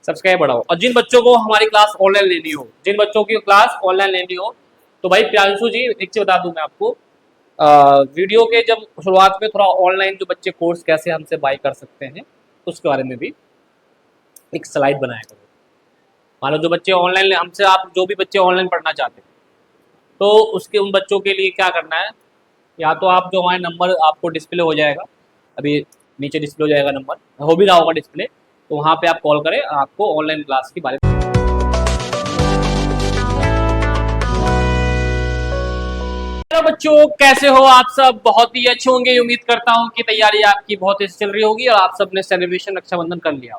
Subscribe बढ़ाओ। और जिन बच्चों को हमारी क्लास ऑनलाइन लेनी हो, जिन बच्चों की क्लास ऑनलाइन लेनी हो, तो भाई प्रियांशु जी एक चीज बता दूं मैं आपको, वीडियो के जब शुरुआत में थोड़ा ऑनलाइन जो बच्चे कोर्स कैसे हमसे बाय कर सकते हैं उसके बारे में भी एक स्लाइड बनाया करो। मान लो जो बच्चे ऑनलाइन हमसे, आप जो भी बच्चे ऑनलाइन पढ़ना चाहते हैं, तो उसके उन बच्चों के लिए क्या करना है, या तो आप जो हमारे नंबर आपको डिस्प्ले हो जाएगा, अभी नीचे डिस्प्ले हो जाएगा, नंबर हो भी रहा होगा डिस्प्ले, तो वहाँ पे आप कॉल करें, आपको ऑनलाइन क्लास के बारे में। हेलो बच्चों, कैसे हो आप सब? बहुत ही अच्छे होंगे। उम्मीद करता हूँ कि तैयारी आपकी बहुत अच्छी चल रही होगी और आप सबने सेलिब्रेशन रक्षाबंधन कर लिया,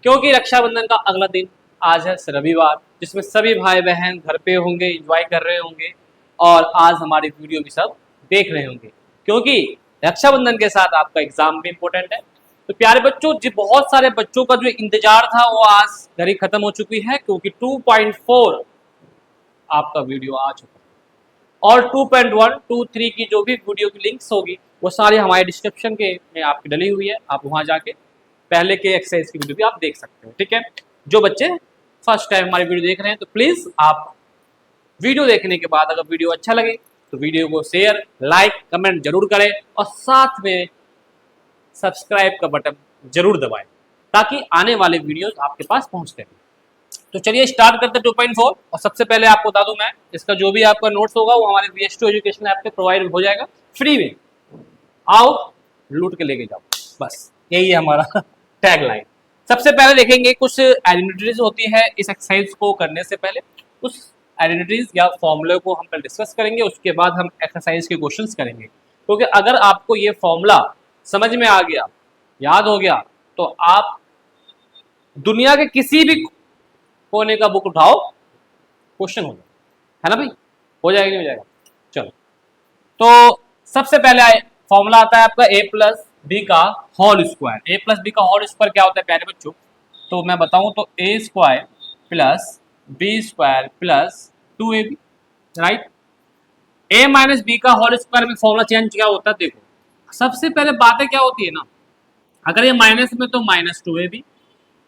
क्योंकि रक्षाबंधन का अगला दिन आज है रविवार, जिसमें सभी भाई बहन घर पे होंगे, एंजॉय कर रहे होंगे और आज हमारी वीडियो भी सब देख रहे होंगे, क्योंकि रक्षाबंधन के साथ आपका एग्जाम भी इम्पोर्टेंट है। तो प्यारे बच्चों जी, बहुत सारे बच्चों का जो इंतजार था वो आज घड़ी खत्म हो चुकी है, क्योंकि 2.4 आपका वीडियो आ चुका है और 2.1, 2.3 की जो भी वीडियो की लिंक्स होगी वो सारी हमारे डिस्क्रिप्शन के में आपकी डली हुई है। आप वहां जाके पहले के एक्सरसाइज की वीडियो भी आप देख सकते हो, ठीक है। जो बच्चे फर्स्ट टाइम हमारी वीडियो देख रहे हैं तो प्लीज आप वीडियो देखने के बाद अगर वीडियो अच्छा लगे तो वीडियो को शेयर, लाइक, कमेंट जरूर करें और साथ में सब्सक्राइब का बटन जरूर दबाएं, ताकि आने वाले वीडियोस आपके पास पहुंचते हैं। तो चलिए स्टार्ट करते हैं 2.4। और सबसे पहले आपको बता दूं मैं, इसका जो भी आपका नोट्स होगा वो हमारे VS2 एजुकेशन ऐप पे प्रोवाइड हो जाएगा फ्री में। आओ लूट के लेके जाओ, बस यही है हमारा टैग लाइन। सबसे पहले देखेंगे कुछ आइडेंटिटीज होती है इस एक्सरसाइज को करने से पहले, उस आइडेंटिटीज या फॉर्मूले को हम पहले डिस्कस करेंगे, उसके बाद हम एक्सरसाइज के क्वेश्चंस करेंगे। क्योंकि अगर आपको ये फॉर्मूला समझ में आ गया, याद हो गया, तो आप दुनिया के किसी भी कोने का बुक उठाओ, क्वेश्चन हो जाए, है ना भाई? हो जाएगा नहीं हो जाएगा? चलो, तो सबसे पहले फॉर्मूला आता है आपका a प्लस बी का whole square. a plus B का होल स्क्वायर क्या होता है प्यारे बच्चों? तो मैं बताऊं तो a square plus B square plus 2ab, right. a minus B का होल स्क्वायर में फॉर्मूला चेंज क्या होता है? देखो, सबसे पहले बातें क्या होती है ना, अगर ये माइनस में तो माइनस 2ab,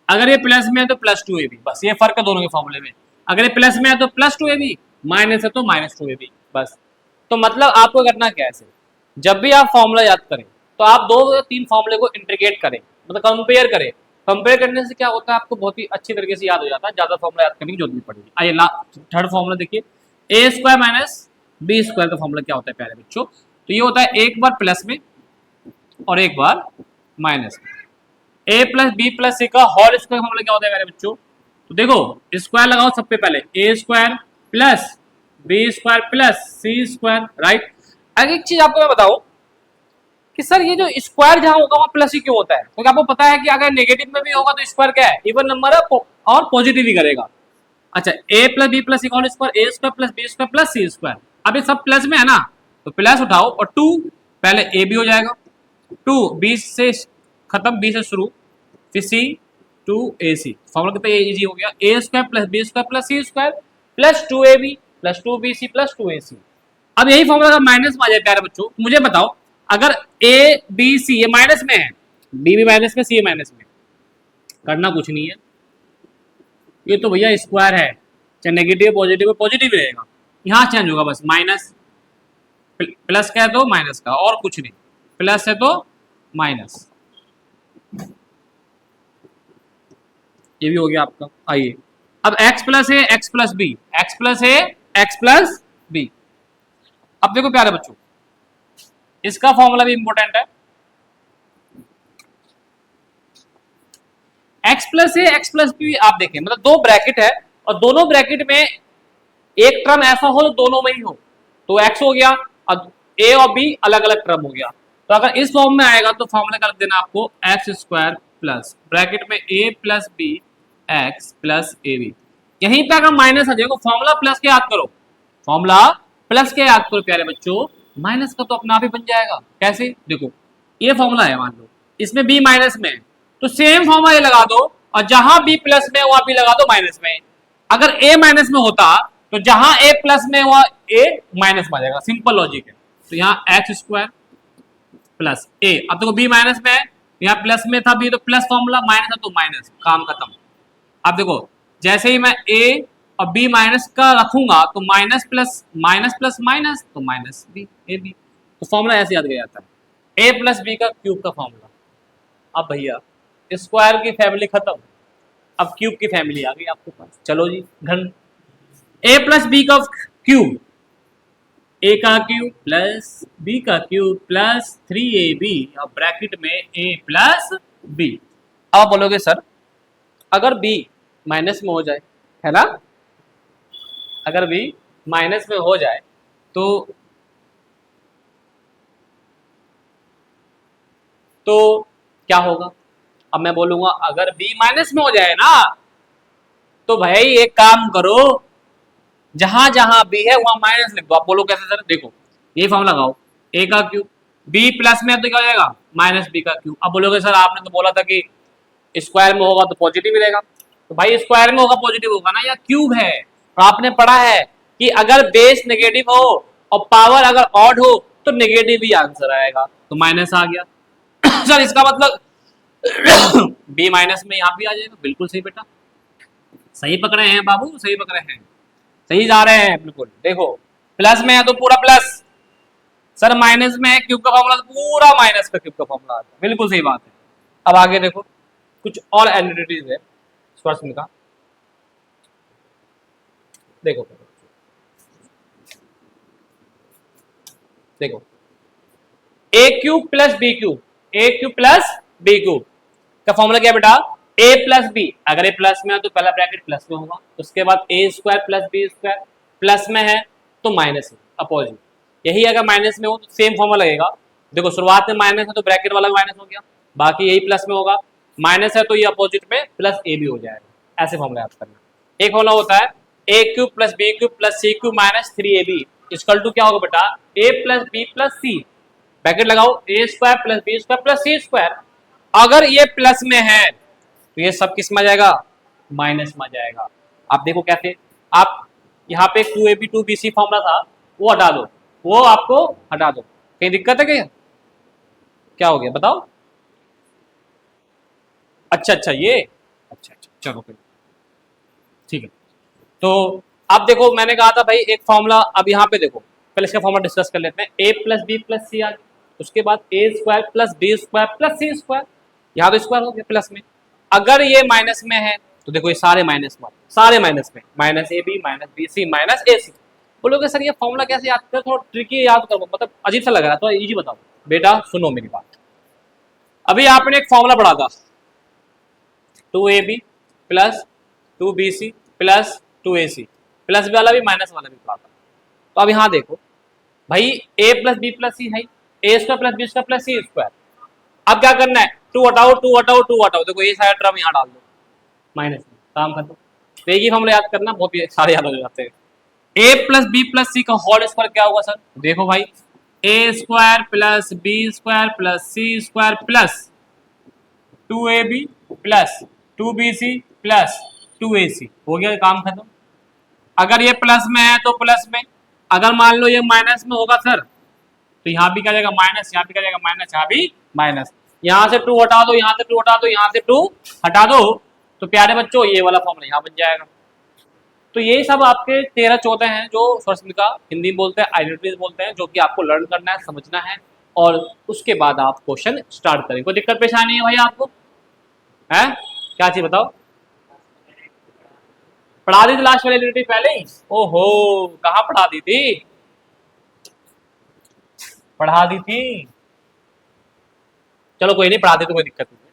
अगर ये प्लस में है तो प्लस 2ab, बस ये फर्क है दोनों के फॉर्मूले में। अगर ये प्लस में है तो प्लस 2ab, माइनस है तो माइनस 2ab, बस। तो मतलब आपको करना क्या है, जब भी आप फॉर्मूला याद करें तो आप 2 या 3 फॉर्मूले को इंटीग्रेट करें, मतलब कंपेयर करें। कंपेयर करने से क्या होता है, आपको बहुत ही अच्छी तरीके से याद हो जाता है, ज्यादा फॉर्मूला याद करने की जरूरत नहीं पड़ेगी। आइए थर्ड फॉर्मूला देखिए, ए स्क्वायर माइनस बी स्क्वायर का फॉर्मूला क्या होता है प्यारे बच्चों? तो ये होता है एक बार प्लस में और एक बार माइनस में। ए प्लस बी प्लस सी का होल स्क्वायर फॉर्मूला क्या होता है मेरे बच्चों? तो देखो, स्क्वायर लगाओ सबसे पहले, A square plus B square plus C square, right. अगर एक चीज आपको मैं बताऊं कि सर ये जो स्क्वायर जहां होगा वहां प्लस ही क्यों होता है? क्योंकि आपको पता है कि अगर नेगेटिव में भी होगा तो स्क्वायर क्या है, इवन नंबर है और पॉजिटिव ही करेगा। अच्छा, A plus B plus C का whole square, A square plus B square plus C square. अब ये सब प्लस में है ना, तो प्लस उठाओ और 2 पहले ए बी हो जाएगा, 2 बी से खत्म, बी से शुरू, फिर सी 2ac, फॉर्मूला कितना इजी हो गया, A square plus B square plus C square plus 2ab plus 2bc plus 2ac। अब यही फॉर्मूला अगर माइनस में आ जाए प्यारे बच्चों, मुझे बताओ, अगर a b c ये माइनस में है, b भी माइनस में, c माइनस में, करना कुछ नहीं है, ये तो भैया स्क्वायर है, चाहे नेगेटिव पॉजिटिव पॉजिटिव रहेगा, यहाँ चेंज होगा बस, माइनस प्लस का है तो माइनस का, और कुछ नहीं, प्लस है तो माइनस, ये भी हो गया आपका। आइए अब x प्लस है x plus B, x plus है x प्लस बी। अब देखो प्यारे बच्चों, इसका फॉर्मूला भी इंपॉर्टेंट है, x प्लस है x प्लस बी। आप देखें, मतलब 2 ब्रैकेट है और दोनों ब्रैकेट में एक टर्म ऐसा हो तो दोनों में ही हो, तो x हो गया, अब a और b अलग अलग टर्म हो गया। तो अगर इस फॉर्म में आएगा तो फॉर्मूला कर देना आपको एक्स स्क्वायर प्लस ब्रैकेट में a plus B X plus A B. यहीं पे अगर माइनस आ जाएगा, फॉर्मूला प्लस के याद करो, फॉर्मूला प्लस के याद करो प्यारे बच्चों, माइनस का तो अपना आप ही बन जाएगा। कैसे? देखो, ये फॉर्मूला है, मान लो इसमें b माइनस में है तो सेम फॉर्मूला ये लगा दो, और जहां b प्लस में वहां b लगा दो माइनस में। अगर a माइनस में होता तो जहां a प्लस में वहां a माइनस में आ जाएगा, सिंपल लॉजिक है। तो यहाँ एक्स स्क्वायर प्लस a, अब देखो b माइनस में है, यहाँ प्लस में था b तो प्लस फॉर्मूला, माइनस है तो माइनस, काम खत्म। अब देखो जैसे ही मैं ए और बी माइनस का रखूंगा तो माइनस प्लस माइनस तो माइनस बी ए बी, तो फॉर्मूला ऐसे याद किया जाता है ए प्लस बी का क्यूब का फॉर्मूला। अब भैया स्क्वायर की फैमिली खत्म, अब क्यूब की फैमिली आ गई आपके पास। चलो जी घन, ए प्लस बी का क्यूब, ए का क्यूब प्लस बी का क्यूब प्लस 3ab और ब्रैकेट में ए प्लस बी। अब बोलोगे सर अगर बी माइनस में हो जाए, है ना, अगर बी माइनस में हो जाए तो क्या होगा? अब मैं बोलूंगा अगर बी माइनस में हो जाए ना तो भाई एक काम करो, जहां जहां बी है वहां माइनस लिख दो। आप बोलो कैसे सर? देखो ये फॉर्म लगाओ, ए का क्यूब बी प्लस में है तो क्या हो जाएगा माइनस बी का क्यूब। अब बोलोगे सर आपने तो बोला था कि स्क्वायर में होगा तो पॉजिटिव ही रहेगा, तो भाई स्क्वायर में होगा पॉजिटिव होगा ना, या क्यूब है। तो आपने पढ़ा है कि अगर बेस नेगेटिव हो और पावर अगर ऑड हो तो नेगेटिव ही आंसर आएगा, तो माइनस आ गया। सर इसका मतलब बी माइनस में यहाँ भी आ जाएगा। बिल्कुल सही बेटा, सही पकड़े हैं बाबू, सही पकड़े हैं, सही जा रहे हैं बिल्कुल। देखो प्लस में है तो पूरा प्लस, सर माइनस में है क्यूब का फॉर्मूला तो पूरा माइनस का क्यूब का फॉर्मूला आता है। बिल्कुल सही बात है। अब आगे देखो कुछ और एंटिटीज है स्क्वायर का, देखो देखो ए क्यूब प्लस बी क्यूब, ए क्यूब प्लस बी क्यूब का फॉर्मूला क्या बेटा? ए प्लस बी, अगर ए प्लस में है तो पहला ब्रैकेट प्लस में होगा, उसके बाद A square plus B square, plus में है तो माइनस में अपोजिट। यही अगर माइनस में हो तो सेम फॉर्मूला लगेगा। देखो शुरुआत में माइनस है तो ब्रैकेट वाला माइनस हो गया, बाकी यही प्लस में होगा, माइनस है तो ये अपोजिट में प्लस ए भी हो जाएगा। ऐसे फॉर्मूला याद करना। एक फॉर्मूला होता है A cube plus B cube plus C cube minus 3ab equal to क्या होगा बेटा? A plus B plus C, bracket लगाओ, A square plus B square plus C square. अगर ये प्लस में है तो ये सब किस में आ जाएगा? माइनस में आ जाएगा। आप देखो कैसे, आप यहाँ पे 2ab 2bc फॉर्मूला था वो हटा दो, वो आपको हटा दो, कहीं दिक्कत है क्या? क्या हो गया बताओ? अच्छा अच्छा ये, अच्छा अच्छा चलो फिर ठीक है। तो अब देखो मैंने कहा था भाई एक फॉर्मूला, अब यहाँ पे देखो पहले इसका फॉर्मूला डिस्कस कर लेते हैं। A plus B plus C आ गया, उसके बाद A square plus B square plus C square, यहाँ तो स्क्वायर हो गया प्लस में। अगर ये माइनस में है तो देखो ये सारे माइनस में, सारे माइनस में, minus A B minus B C minus A C. बोलोगे सर ये फॉर्मूला कैसे याद करो, थोड़ा ट्रिकी याद करो, मतलब अजीब सा लग रहा है, तो इजी बताओ। बेटा सुनो मेरी बात, अभी आपने एक फॉर्मूला पढ़ा था 2ab plus 2bc plus 2ac, plus वाला भी माइनस वाला भी पढ़ा था। तो अब यहाँ देखो भाई a plus B plus C है, A square plus B square plus C square. अब क्या करना है? टू हटाओ टू हटाओ टू हटाओ, देखो ये सारा टर्म यहाँ डाल दो माइनस में, काम खत्म। तो एक ही फॉर्मूला याद करना, बहुत सारे याद हो जाते हैं। A plus B plus C का होल स्क्वायर क्या होगा सर? देखो भाई A square plus B square plus C square plus 2ab plus 2bc plus 2ac, हो गया काम खत्म। अगर ये प्लस में है तो प्लस में, अगर मान लो ये माइनस में होगा सर तो यहाँ भी क्या जाएगा माइनस, यहाँ भी क्या जाएगा माइनस, यहाँ भी माइनस। यहाँ से 2 हटा दो, यहाँ से 2 हटा दो, यहाँ से 2 हटा दो, तो प्यारे बच्चों ये वाला फॉर्मूला यहाँ बन जाएगा। तो ये सब आपके 13-14 हैं जो स्वरस्मित का हिंदी बोलते हैं, आइडेंटिटीज बोलते हैं, जो कि आपको लर्न करना है, समझना है, और उसके बाद आप क्वेश्चन स्टार्ट करें। कोई दिक्कत परेशानी है भाई आपको? है क्या चीज बताओ? पढ़ा दी थी लास्ट वाली आइडेंटिटी पहले ही? ओहो कहाँ पढ़ा दी थी? पढ़ा दी थी, चलो कोई नहीं, पढ़ा दे तो कोई दिक्कत नहीं है।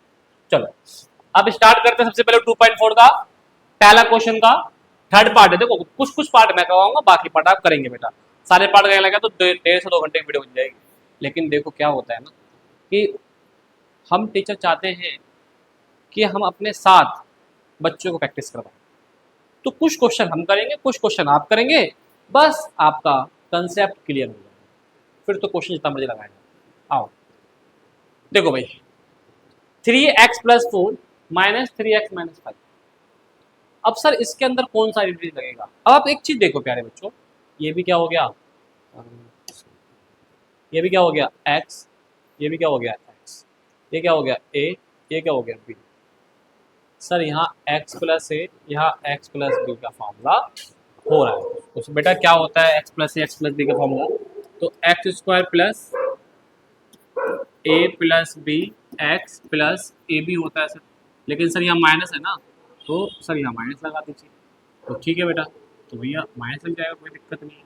चलो अब स्टार्ट करते हैं सबसे पहले 2.4 का पहला क्वेश्चन का थर्ड पार्ट है। देखो कुछ कुछ पार्ट मैं करवाऊंगा, बाकी पार्ट आप करेंगे बेटा। सारे पार्ट करने लगा तो 1.5 से 2 घंटे की वीडियो बन जाएगी। लेकिन देखो क्या होता है ना कि हम टीचर चाहते हैं कि हम अपने साथ बच्चों को प्रैक्टिस करवाएं, तो कुछ क्वेश्चन हम करेंगे, कुछ क्वेश्चन आप करेंगे, बस आपका कंसेप्ट क्लियर हो जाएगा। फिर तो क्वेश्चन जितना मर्जी लगाएगा। आओ देखो भाई 3x plus 4 minus 3x minus 5। अब सर इसके अंदर कौन सा आइडेंटिटी लगेगा? अब आप एक चीज देखो प्यारे बच्चों, ये भी क्या हो गया, ये भी क्या हो गया x, ये भी क्या हो गया x, ये क्या हो गया a, ये क्या हो गया b। सर यहाँ x प्लस ए, यहाँ x प्लस बी का फॉर्मूला हो रहा है। तो बेटा क्या होता है x plus A X plus B का फॉर्मूला? तो X square plus A plus B X plus A B होता है सर। लेकिन सर यहाँ माइनस है ना, तो सर यहाँ माइनस लगा दीजिए। तो ठीक है बेटा, तो भैया माइनस लग जाएगा, कोई दिक्कत नहीं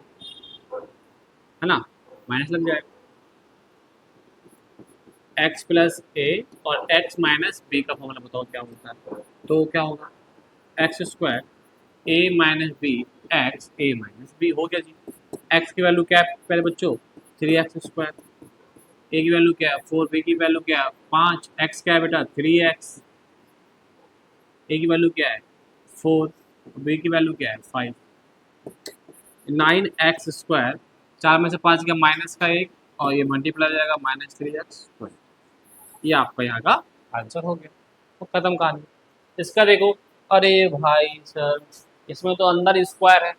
है ना, माइनस लग जाएगा। x प्लस ए और x माइनस बी का फॉर्मूला बताओ क्या होता है? तो क्या होगा? एक्स स्क्वायर ए माइनस बी एक्स ए माइनस बी हो गया जी। x की वैल्यू क्या है पहले बच्चों? 3x square. ए की वैल्यू क्या है? 4। बी की वैल्यू क्या है? 5। x क्या है बेटा? 3x। ए की वैल्यू क्या है? 4। बी की वैल्यू क्या है? 5। 9x स्क्वायर, 4 में से 5 गया माइनस का 1 और ये मल्टीप्लाई हो जाएगा -3x स्क्वायर। ये आपका यहाँ का आंसर हो गया। तो खत्म कहानी। इसका देखो, अरे भाई सर इसमें तो अंदर स्क्वायर है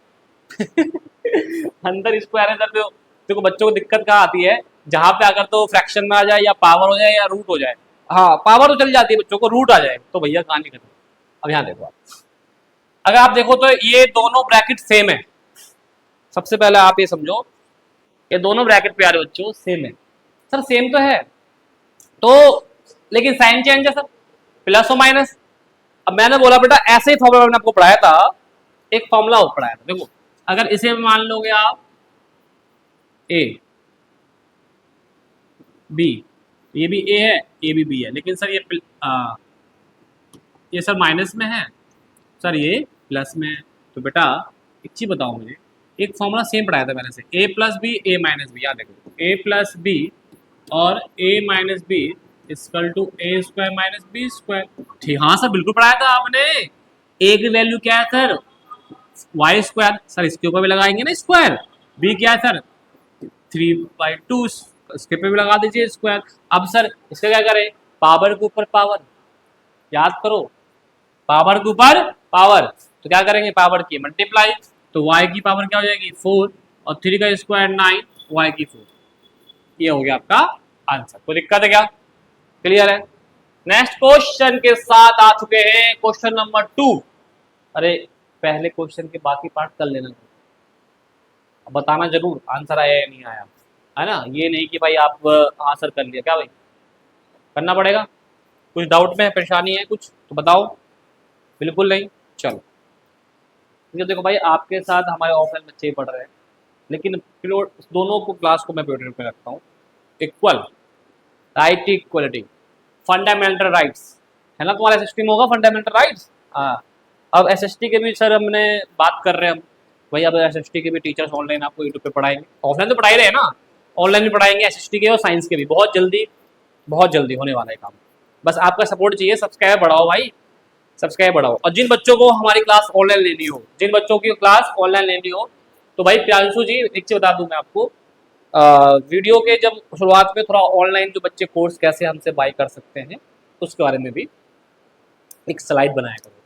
अंदर स्क्वायर है सर। तो देखो बच्चों को दिक्कत कहाँ आती है, जहाँ पे अगर तो फ्रैक्शन में आ जाए या पावर हो जाए या रूट हो जाए। हाँ पावर तो चल जाती है बच्चों को, रूट आ जाए तो भैया कहानी खत्म। अब यहाँ देखो आप, अगर आप देखो तो ये दोनों ब्रैकेट सेम है। सबसे पहले आप ये समझो, ये दोनों ब्रैकेट प्यारे बच्चों सेम है। सर सेम तो है, तो लेकिन साइन चेंज है सर, प्लस और माइनस। अब मैंने बोला बेटा ऐसे ही फॉर्मूला मैंने आपको पढ़ाया था, एक फॉर्मूला और पढ़ाया था। देखो अगर इसे मान लोगे आप ए बी, ये भी ए है ये भी बी है, लेकिन सर ये सर माइनस में है, सर ये प्लस में है। तो बेटा एक चीज बताओ मुझे, एक फॉर्मूला सेम पढ़ाया था मैंने से, A plus B A minus B. याद देखो ए प्लस बी और A minus B equal to A square minus B square. ठीक, हाँ सर बिल्कुल पढ़ाया था आपने। ए की वैल्यू क्या है सर? Y square. सर इसके ऊपर भी लगाएंगे ना स्क्वायर। बी क्या है सर? 3/2, इसके पे भी लगा दीजिए स्क्वायर। अब सर इसका क्या करें? पावर के ऊपर पावर, याद करो पावर के ऊपर पावर। तो क्या करेंगे? पावर की मल्टीप्लाई, तो y की पावर क्या हो जाएगी? 4 और 3 का स्क्वायर 9, y की 4। ये हो गया आपका आंसर। कोई दिक्कत है क्या? क्लियर है? नेक्स्ट क्वेश्चन के साथ आ चुके हैं, क्वेश्चन नंबर 2। अरे पहले क्वेश्चन के बाकी पार्ट कर लेना, अब बताना जरूर आंसर आया या नहीं आया, है ना। ये नहीं कि भाई आप आंसर कर लिया, क्या भाई करना पड़ेगा। कुछ डाउट में है, परेशानी है कुछ तो बताओ। बिल्कुल नहीं, चलो। क्योंकि देखो भाई आपके साथ हमारे ऑफलाइन बच्चे ही पढ़ रहे हैं, लेकिन दोनों को क्लास को मैं प्रियोरिटी पे रखता हूँ। Equal right, equality, fundamental rights, है ना। तुम्हारा एसएसटी में होगा फंडामेंटल राइट्स। हाँ, अब एसएसटी के भी सर हमने बात कर रहे हैं हम भाई, अब एसएसटी के भी टीचर्स ऑनलाइन आपको यूट्यूब पे पढ़ाएंगे। ऑफलाइन तो पढ़ा ही रहे हैं ना, ऑनलाइन भी पढ़ाएंगे एसएसटी के और साइंस के भी। बहुत जल्दी होने वाला है काम। बस आपका सपोर्ट चाहिए, सब्सक्राइब बढ़ाओ भाई, सब्सक्राइब बढ़ाओ। और जिन बच्चों को हमारी क्लास ऑनलाइन लेनी हो, जिन बच्चों की क्लास ऑनलाइन लेनी हो, तो भाई प्रियांशु जी एक चीज बता दूं मैं आपको, वीडियो के जब शुरुआत में थोड़ा ऑनलाइन जो बच्चे कोर्स कैसे हमसे बाय कर सकते हैं उसके बारे में भी एक स्लाइड बनाया करो।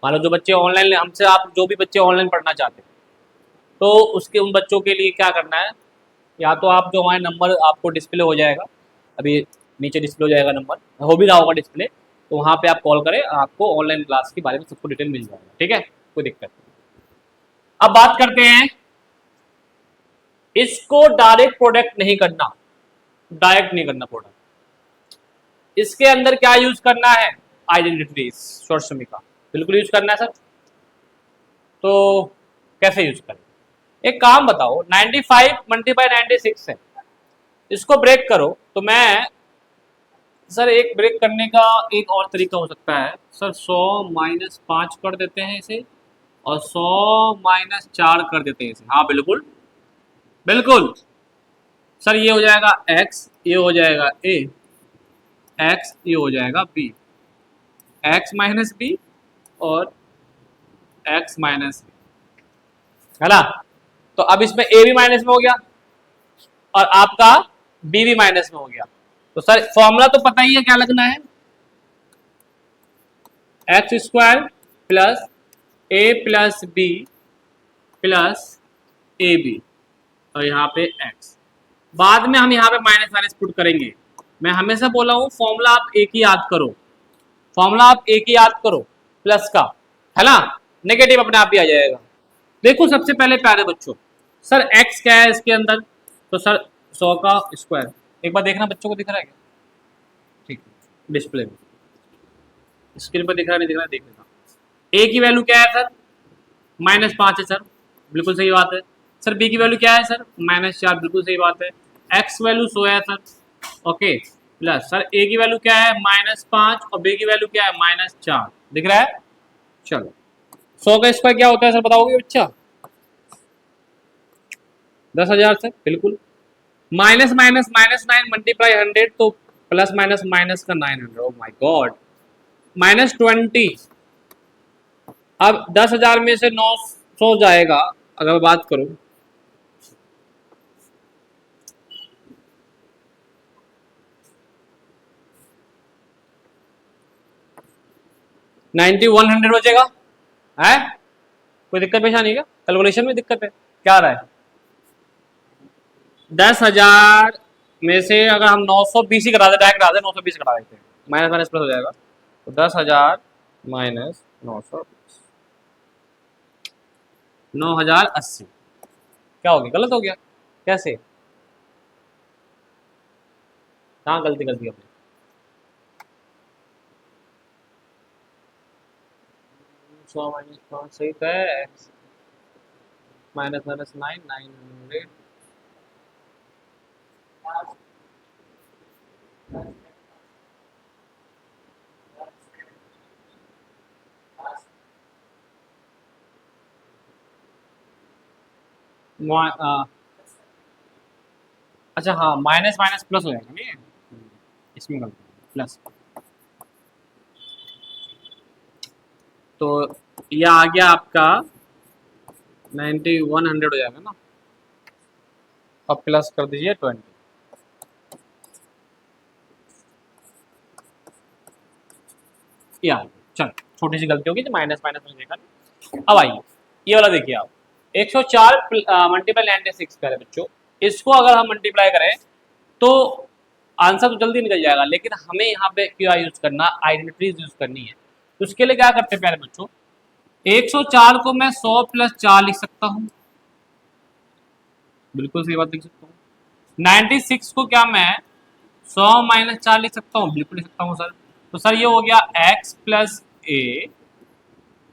मान लो जो बच्चे ऑनलाइन हमसे, आप जो भी बच्चे ऑनलाइन पढ़ना चाहते हैं, तो उसके उन बच्चों के लिए क्या करना है, या तो आप जो हमारे नंबर आपको डिस्प्ले हो जाएगा, अभी नीचे डिस्प्ले हो जाएगा नंबर, हो भी रहा होगा डिस्प्ले, तो वहाँ पे आप कॉल करें, आपको ऑनलाइन क्लास के बारे में सबको डिटेल मिल जाएगा। ठीक है, कोई दिक्कत नहीं। अब बात करते हैं, इसको डायरेक्ट प्रोडक्ट नहीं करना, डायरेक्ट नहीं करना प्रोडक्ट। इसके अंदर क्या यूज करना है? आइडेंटिटी शॉर्ट का बिल्कुल यूज करना है सर। तो कैसे यूज करें? एक काम बताओ, 95 मल्टीप्लाई 96 है, इसको ब्रेक करो। तो मैं सर एक ब्रेक करने का एक और तरीका हो सकता है सर, 100 माइनस 5 कर देते हैं इसे, और 100 माइनस 4 कर देते हैं इसे। हाँ बिल्कुल बिल्कुल सर, ये हो जाएगा x, ये हो जाएगा a, x ये हो जाएगा b, x माइनस बी और x माइनस बी, है ना। तो अब इसमें a भी माइनस में हो गया और आपका b भी माइनस में हो गया। तो सर फॉर्मूला तो पता ही है क्या लगना है, X square plus a plus B plus A B और यहाँ पे x। बाद में हम यहाँ पे माइनस माइनस पुट करेंगे। मैं हमेशा बोला हूँ फॉर्मूला आप एक ही याद करो, फॉर्मूला आप एक ही याद करो प्लस का, है ना, नेगेटिव अपने आप ही आ जाएगा। देखो सबसे पहले प्यारे बच्चों, सर x क्या है इसके अंदर, तो सर 100 का स्क्वायर, एक बार देखना बच्चों को दिख रहा है क्या, ठीक है डिस्प्ले में स्क्रीन पर दिख रहा नहीं दिख रहा देख लेना। a की वैल्यू क्या है सर, -5 है सर, बिल्कुल सही बात है। सर b की वैल्यू क्या है सर, -4, बिल्कुल सही बात है। x वैल्यू 100 है sir, okay, plus sir a की वैल्यू क्या है -5 और b की वैल्यू क्या है -4, दिख रहा है। चलो 100 का स्क्वायर क्या होता है सर बताओगे बच्चा, 10,000 सर, बिल्कुल। माइनस माइनस -9 मल्टीप्लाई 100 तो प्लस माइनस माइनस का 900, ओ माय गॉड, -20। अब 10,000 में से 900 जाएगा, अगर मैं बात करूं $9100 बचेगा, है कोई दिक्कत परेशानी क्या, कैलकुलेशन में दिक्कत है क्या आ रहा है। 10,000 में से अगर हम 920 ही करा दे, डायरेक्ट करा दे 920 करा देते हैं, माइनस माइनस प्लस हो जाएगा, तो 10,000 माइनस 920 9,080, क्या हो गया, गलत हो गया कैसे, कहाँ गलती कर दी हमने, सौ माइनस 5 सही तो है, माइनस माइनस 900, अच्छा हाँ माइनस माइनस प्लस हो जाएगा नहीं, इसमें गलती प्लस, तो यह आ गया आपका 9100 हो जाएगा ना, अब प्लस कर दीजिए 20, या चल छोटी सी गलती होगी तो माइनस माइनस में देखा। अब आइए ये वाला देखिए आप, 104 मल्टीप्लाई 96 करें बच्चों, इसको अगर हम मल्टीप्लाई करें तो आंसर तो जल्दी निकल जाएगा, लेकिन हमें यहाँ पे क्या यूज करना, आइडेंटिटीज यूज करनी है। तो उसके लिए क्या करते हैं प्यारे बच्चों, 104 को मैं 100 + 4 लिख सकता हूँ, बिल्कुल सही बात लिख सकता हूँ। 96 को क्या मैं 100 - 4 लिख सकता हूँ, बिल्कुल लिख सकता हूँ सर। तो सर ये हो गया x + a,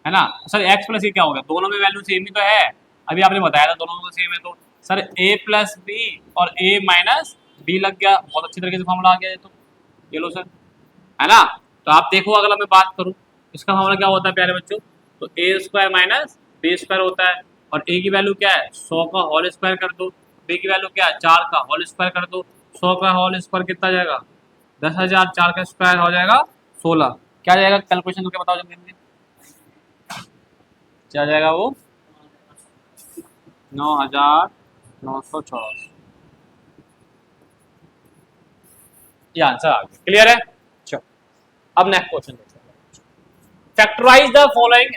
है ना सर, x + a क्या हो गया, दोनों में वैल्यू सेम ही तो है, अभी आपने बताया था दोनों में सेम है, तो सर a + b और a - b लग गया, बहुत अच्छी तरीके से फॉर्मूला आ गया ये तो, ये लो सर, है ना। तो आप देखो अगर मैं बात करूँ इसका फॉर्मूला क्या होता है प्यारे बच्चों, तो a² - b² होता है, और a की वैल्यू क्या है 100 का होल स्क्वायर कर दो, b की वैल्यू क्या है 4 का होल स्क्वायर कर दो, 100 का होल स्क्वायर कितना जाएगा 10,000, 4 का स्क्वायर हो जाएगा 16, क्या जाएगा कैलकुलेशन करके बताओ जल्दी जल्दी, क्या जाएगा वो 9,984, ये आंसर आ गया, क्लियर है। चलो अब नेक्स्ट क्वेश्चन देखते हैं, factorise the following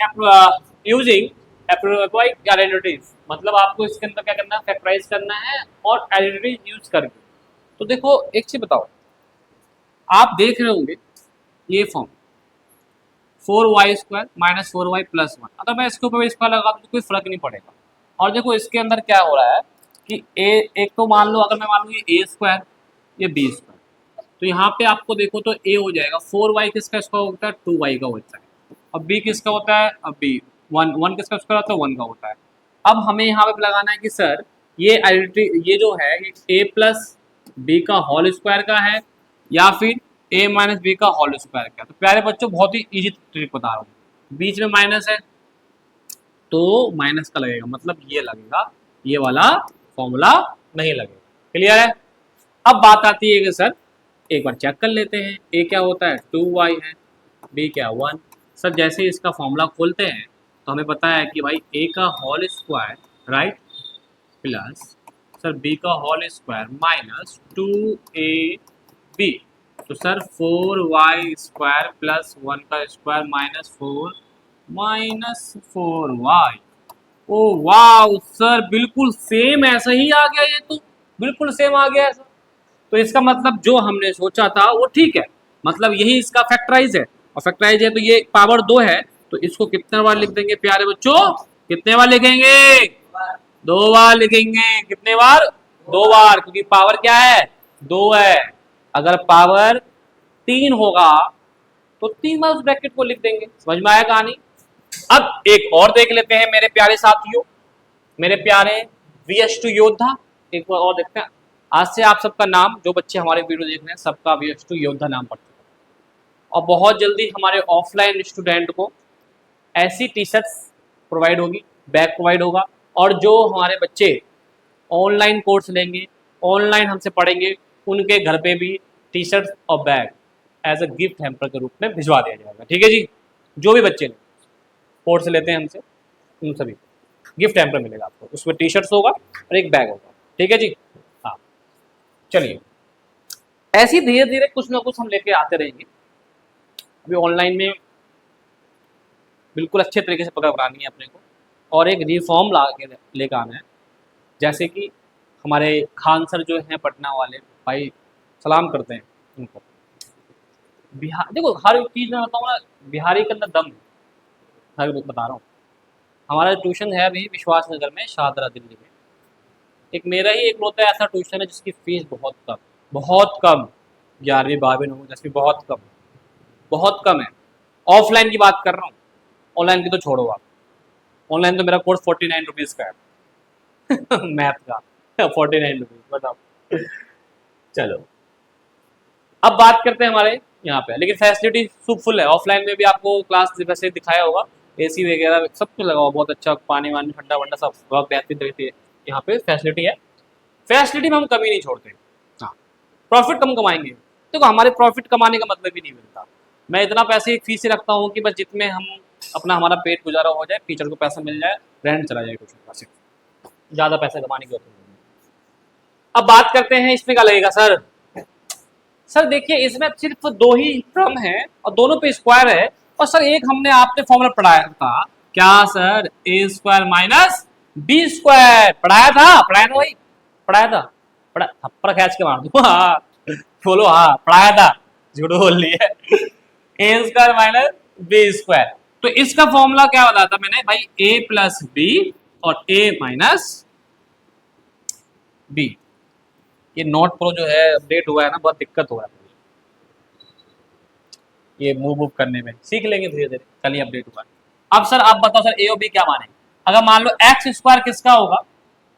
using appropriate identities, मतलब आपको इसके अंदर क्या करना है, फैक्टराइज करना है और आइडेंटिटीज यूज करके। तो देखो एक चीज बताओ, आप देख रहे होंगे ये फॉर्म 4y² - 4y + 1, अगर मैं इसके ऊपर स्क्वायर लगा दूं तो कोई फर्क नहीं पड़ेगा। और देखो इसके अंदर क्या हो रहा है कि एक तो मान लो, अगर मैं मान लूँ ये a², ये b², तो यहाँ पे आपको देखो तो a हो जाएगा, 4y किसका स्क्वायर होता है 2y का होता है, अब b किसका होता है, अब b 1 किसका स्क्वायर होता है 1 का होता है। अब हमें यहाँ पे लगाना है कि सर ये आइडेंटिटी, ये जो है ये a + b का होल स्क्वायर का है या फिर a - b का होल स्क्वायर का। तो प्यारे बच्चों बहुत ही इजी ट्रिक बता रहा हूँ, बीच में माइनस है तो माइनस का लगेगा, मतलब ये लगेगा, ये वाला फॉर्मूला नहीं लगेगा, क्लियर है। अब बात आती है कि सर एक बार चेक कर लेते हैं, a क्या होता है 2y है, b क्या 1, सर जैसे ही इसका फॉर्मूला खोलते हैं तो हमें पता है कि भाई a का whole square right plus sir b का होल स्क्वायर माइनस 2ab, तो सर 4y² + 1 का स्क्वायर -4y। ओ वाह सर, बिल्कुल सेम ऐसा ही आ गया, ये तो बिल्कुल सेम आ गया ऐसा। तो इसका मतलब जो हमने सोचा था वो ठीक है, मतलब यही इसका फैक्टराइज है, और फैक्टराइज है तो ये पावर 2 है, तो इसको कितने बार लिख देंगे प्यारे बच्चों, कितने बार लिखेंगे, 2 बार लिखेंगे। कितने बार, 2 बार, क्योंकि पावर क्या है, 2 है। अगर पावर 3 होगा तो 3 बार उस ब्रैकेट को लिख देंगे। समझ में आया कहानी। अब एक और देख लेते हैं मेरे प्यारे साथियों, मेरे प्यारे VS2 योद्धा, एक बार और देखते हैं। आज से आप सबका नाम, जो बच्चे हमारे वीडियो देख रहे हैं, सबका VS2 योद्धा नाम पड़ चुका है। और बहुत जल्दी हमारे ऑफलाइन स्टूडेंट को ऐसी टी शर्ट्स प्रोवाइड होगी, बैग प्रोवाइड होगा, और जो हमारे बच्चे ऑनलाइन कोर्स लेंगे, ऑनलाइन हमसे पढ़ेंगे, उनके घर पे भी टी शर्ट और bag as a gift hamper के रूप में भिजवा दिया जाएगा। ठीक है जी, जो भी बच्चे कोर्स लेते हैं हमसे, उन सभी गिफ्ट हैम्पर मिलेगा आपको, उसमें टी शर्ट्स होगा और एक बैग होगा। ठीक है जी, हाँ चलिए, ऐसी धीरे धीरे कुछ ना कुछ हम लेके आते रहेंगे। अभी ऑनलाइन में बिल्कुल अच्छे तरीके से पकड़ बनानी है अपने को, और एक रिफॉर्म ला के लेकर आना है। जैसे कि हमारे खान सर जो हैं पटना वाले भाई, सलाम करते हैं उनको। बिहार, देखो हर चीज़ में बताऊँ ना, बिहारी के अंदर दम है, हर बता रहा हूँ। हमारा ट्यूशन है अभी विश्वास नगर में, शाहदरा दिल्ली में। एक मेरा ही एक होता है ऐसा ट्यूशन है जिसकी फीस बहुत कम, 11वीं 12वीं 9वीं 10वीं, बहुत कम है। ऑफलाइन की बात कर रहा हूँ, ऑनलाइन की तो छोड़ो आप। ऑनलाइन तो मेरा कोर्स 49 रुपीज़ का है मैथ का 49 रुपीज़, बताओ। चलो अब बात करते हैं हमारे यहाँ पे, लेकिन फैसिलिटी सब फुल है। ऑफलाइन में भी आपको क्लास वैसे दिखाया होगा, AC वगैरह सब कुछ लगा हुआ, बहुत अच्छा पानी वानी ठंडा वंडा सब बहुत बेहतरीन रहती है यहाँ पे फैसिलिटी है। फैसिलिटी में हम कमी नहीं छोड़ते। हाँ, प्रॉफिट कम कमाएंगे, देखो हमारे प्रॉफिट कमाने का मतलब ही नहीं मिलता। मैं इतना पैसे एक फीस से रखता हूँ कि बस जितने हम अपना हमारा पेट गुजारा हो जाए, टीचर को पैसा मिल जाए, रेंट चला जाए ट्यूशन का, सिर्फ ज़्यादा पैसा कमाने की जरूरत नहीं है। अब बात करते हैं इसमें क्या लगेगा सर। सर देखिए, इसमें सिर्फ 2 ही टर्म है और दोनों पे स्क्वायर है। और सर एक हमने आपने फॉर्मूला पढ़ाया था, क्या सर, A² माइनस B², पढ़ाया था भाई, पढ़ाया था, थप्पड़ खींच के मार दूं, हाँ बोलो, हाँ पढ़ाया था, झूठ बोल लिया। A² माइनस B², तो इसका फॉर्मूला क्या बताया था मैंने भाई, A प्लस B और A माइनस B। ये नोट प्रो जो है अपडेट हुआ है ना, बहुत दिक्कत हो रहा है ये मूव करने में, सीख लेंगे धीरे धीरे, कल ही अपडेट हुआ है। अब सर आप बताओ सर, A और B क्या माने। अगर मान लो x² किसका होगा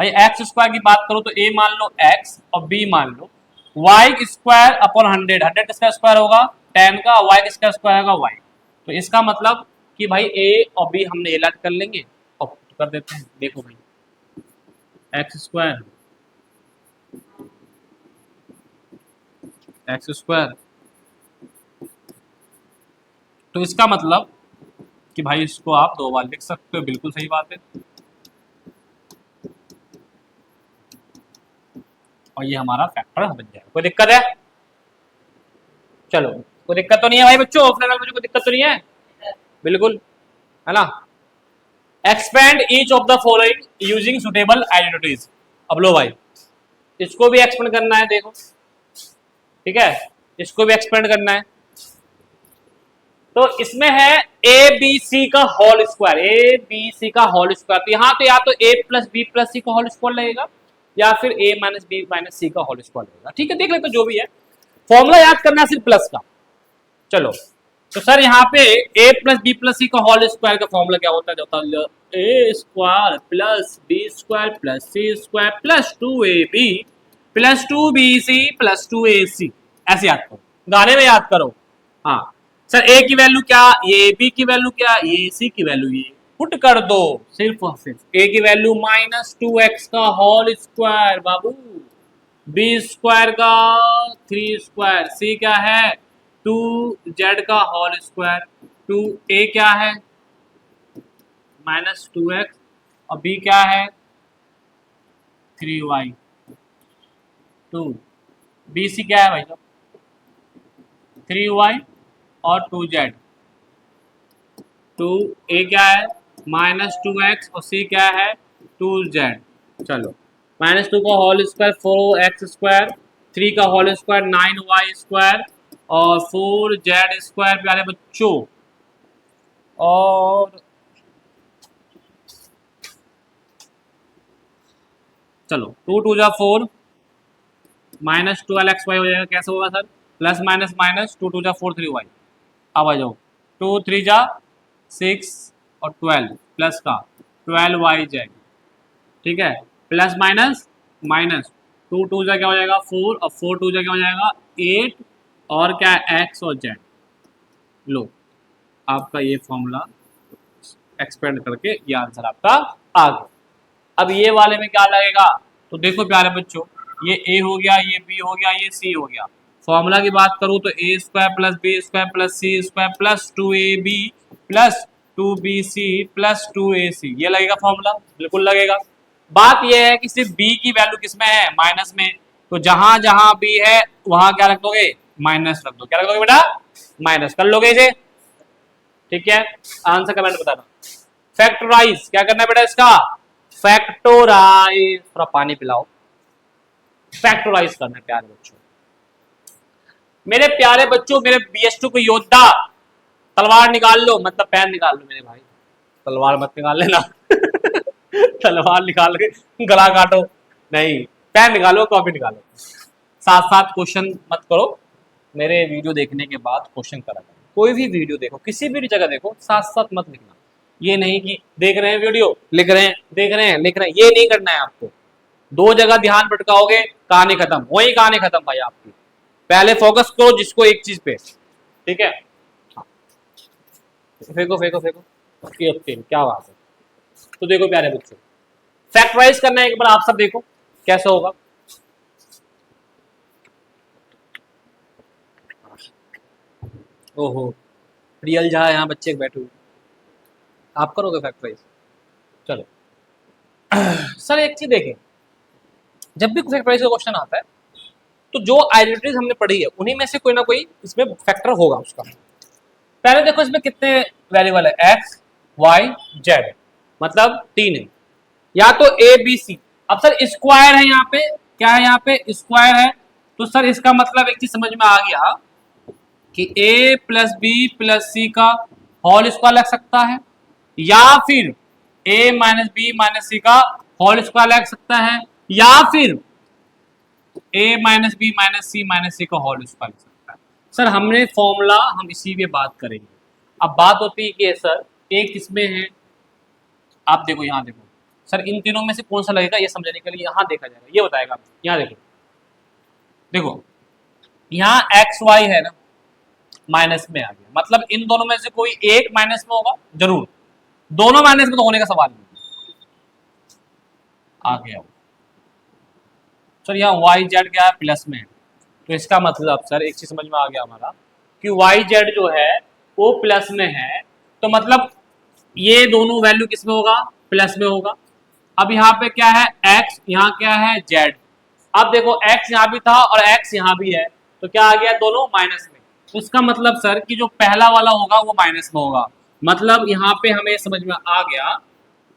भाई, x² की बात करो तो A मान लो x और B मान लो y² अपॉन 100, 100 किसका स्क्वायर होगा, 10 का, y किसका स्क्वायर होगा, y। तो इसका मतलब कि भाई A और B हमने एलाट कर लेंगे और कर देते हैं। देखो भाई, x² तो इसका मतलब कि भाई इसको आप 2 बार लिख सकते हो, बिल्कुल सही बात है। और ये हमारा फैक्टर बन जाएगा। कोई दिक्कत है, चलो कोई दिक्कत तो नहीं है भाई बच्चों, ऑफलाइन मुझे कोई दिक्कत तो नहीं है, बिल्कुल है ना। Expand each of the following using suitable identities. अब लो भाई, इसको भी एक्सपेंड करना है, देखो ठीक है, इसको भी एक्सपेंड करना है। तो इसमें है ABC का होल स्क्वायर, ABC का होल स्क्वायर। तो यहाँ तो या तो A plus B plus C का होल स्क्वायर लगेगा, या फिर A minus B minus C का होल स्क्वायर लगेगा। ठीक है, देख लेते जो भी है, फॉर्मूला याद करना है सिर्फ प्लस का। चलो तो सर यहाँ पे A plus B plus C का होल स्क्वायर का फॉर्मूला क्या होता है, A² plus B² plus C² plus 2AB plus 2BC plus 2AC। ऐसे याद करो, गाने में याद करो। हाँ सर, A की वैल्यू क्या, ये B की वैल्यू क्या, ये C की वैल्यू, ये पुट कर दो सिर्फ और सिर्फ। A की वैल्यू -2x का होल स्क्वायर बाबू, B² का 3², C क्या है 2z का होल स्क्वायर, 2A क्या है -2x और B क्या है 3y, 2BC क्या है भाई साहब 3y और 2z, 2A क्या है -2x और C क्या है 2z। चलो -2 का होल स्क्वायर 4x², 3 का होल स्क्वायर 9y² और 4z² प्यारे बच्चों, और चलो 2 2 जा 4 माइनस 12xy हो जाएगा। कैसे होगा सर? प्लस माइनस माइनस 2 2 जा 4 3y। अब आ जाओ 2 3 जा 6 और 12 प्लस का 12yz, ठीक है, प्लस माइनस माइनस 2 2 जा क्या हो जाएगा 4 और 4 2 जा क्या हो जाएगा 8 और क्या है x और z। लो आपका ये फॉर्मूला एक्सपेंड करके ये आंसर आपका आ गया। अब ये वाले में क्या लगेगा? तो देखो प्यारे बच्चों, ये a हो गया, ये b हो गया, ये c हो गया। फॉर्मूला की बात करूं तो a² plus b² plus c² plus 2ab plus 2bc plus 2ac, ये लगेगा फॉर्मूला, बिल्कुल लगेगा। बात ये है कि सिर्फ b की वैल्यू किसमें है? माइनस में। तो जहां जहां b है वहां क्या रख दोगे? माइनस रख दो। क्या रख दोगे बेटा? माइनस कर लोगे इसे, ठीक है। आंसर कमेंट बताना। फैक्टराइज क्या करना है बेटा इसका? फैक्टोराइज, थोड़ा पानी पिलाओ। फैक्टोराइज करना है प्यारे बच्चों। मेरे प्यारे बच्चों, मेरे BS2 को योद्धा, तलवार निकाल लो, मतलब पेन निकाल लो मेरे भाई, तलवार मत निकाल लेना तलवार निकाल के गला काटो, नहीं, पेन निकालो, कॉपी निकालो, साथ साथ क्वेश्चन मत करो। मेरे वीडियो देखने के बाद क्वेश्चन करा करो। कोई भी वीडियो देखो, किसी भी जगह देखो, साथ साथ मत लिखना। ये नहीं कि देख रहे हैं वीडियो लिख रहे हैं, देख रहे हैं लिख रहे हैं, ये नहीं करना है आपको। दो जगह ध्यान भटकाओगे, कहानी खत्म, वही कहानी खत्म भाई आपकी। पहले फोकस करो जिसको एक चीज पे, ठीक है। फेंको फेंको फेंको, ओके, क्या बात है। तो देखो प्यारे बच्चों, फैक्टराइज करना है, एक बार आप सब देखो कैसे होगा। ओहो, रियल जहां यहाँ बच्चे बैठे हुए, आप करोगे फैक्टराइज? चलो सर एक चीज देखें, जब भी फैक्टराइज का क्वेश्चन आता है तो जो आइडेंटिटीज हमने पढ़ी है उन्हीं में से कोई ना कोई इसमें फैक्टर होगा उसका। पहले देखो इसमें कितने वेरिएबल है? x, y, z, मतलब 3 है, या तो a b c। अब सर स्क्वायर है यहाँ पे, क्या है यहाँ पे? स्क्वायर है। तो सर इसका मतलब एक चीज समझ में आ गया कि a plus B plus C का होल स्क्वायर लग सकता है, या फिर a माइनस बी माइनस सी का होल स्क्वायर लग सकता है, या फिर a माइनस बी माइनस सी का होल स्क्वायर लग सकता है। सर हमने फॉर्मूला हम इसी पे बात करेंगे। अब बात होती है कि सर एक किसमें है, आप देखो यहाँ देखो सर, इन तीनों में से कौन सा लगेगा ये समझने के लिए यहाँ देखा जाएगा, ये बताएगा। यहाँ देखो, देखो यहाँ एक्स वाई है ना, माइनस में आ गया, मतलब इन दोनों में से कोई एक माइनस में होगा जरूर, दोनों माइनस में तो होने का सवाल नहीं। आ गया सर, यहाँ वाई जेड क्या है? प्लस में है। तो इसका मतलब सर एक चीज समझ में आ गया हमारा कि वाई जेड जो है वो प्लस में है, तो मतलब ये दोनों वैल्यू किस में होगा? प्लस में होगा। अब यहाँ पे क्या है? x, यहाँ क्या है? z। अब देखो x यहाँ भी था और x यहाँ भी है, तो क्या आ गया? दोनों माइनस में। तो इसका मतलब सर कि जो पहला वाला होगा वो माइनस में होगा, मतलब यहाँ पे हमें समझ में आ गया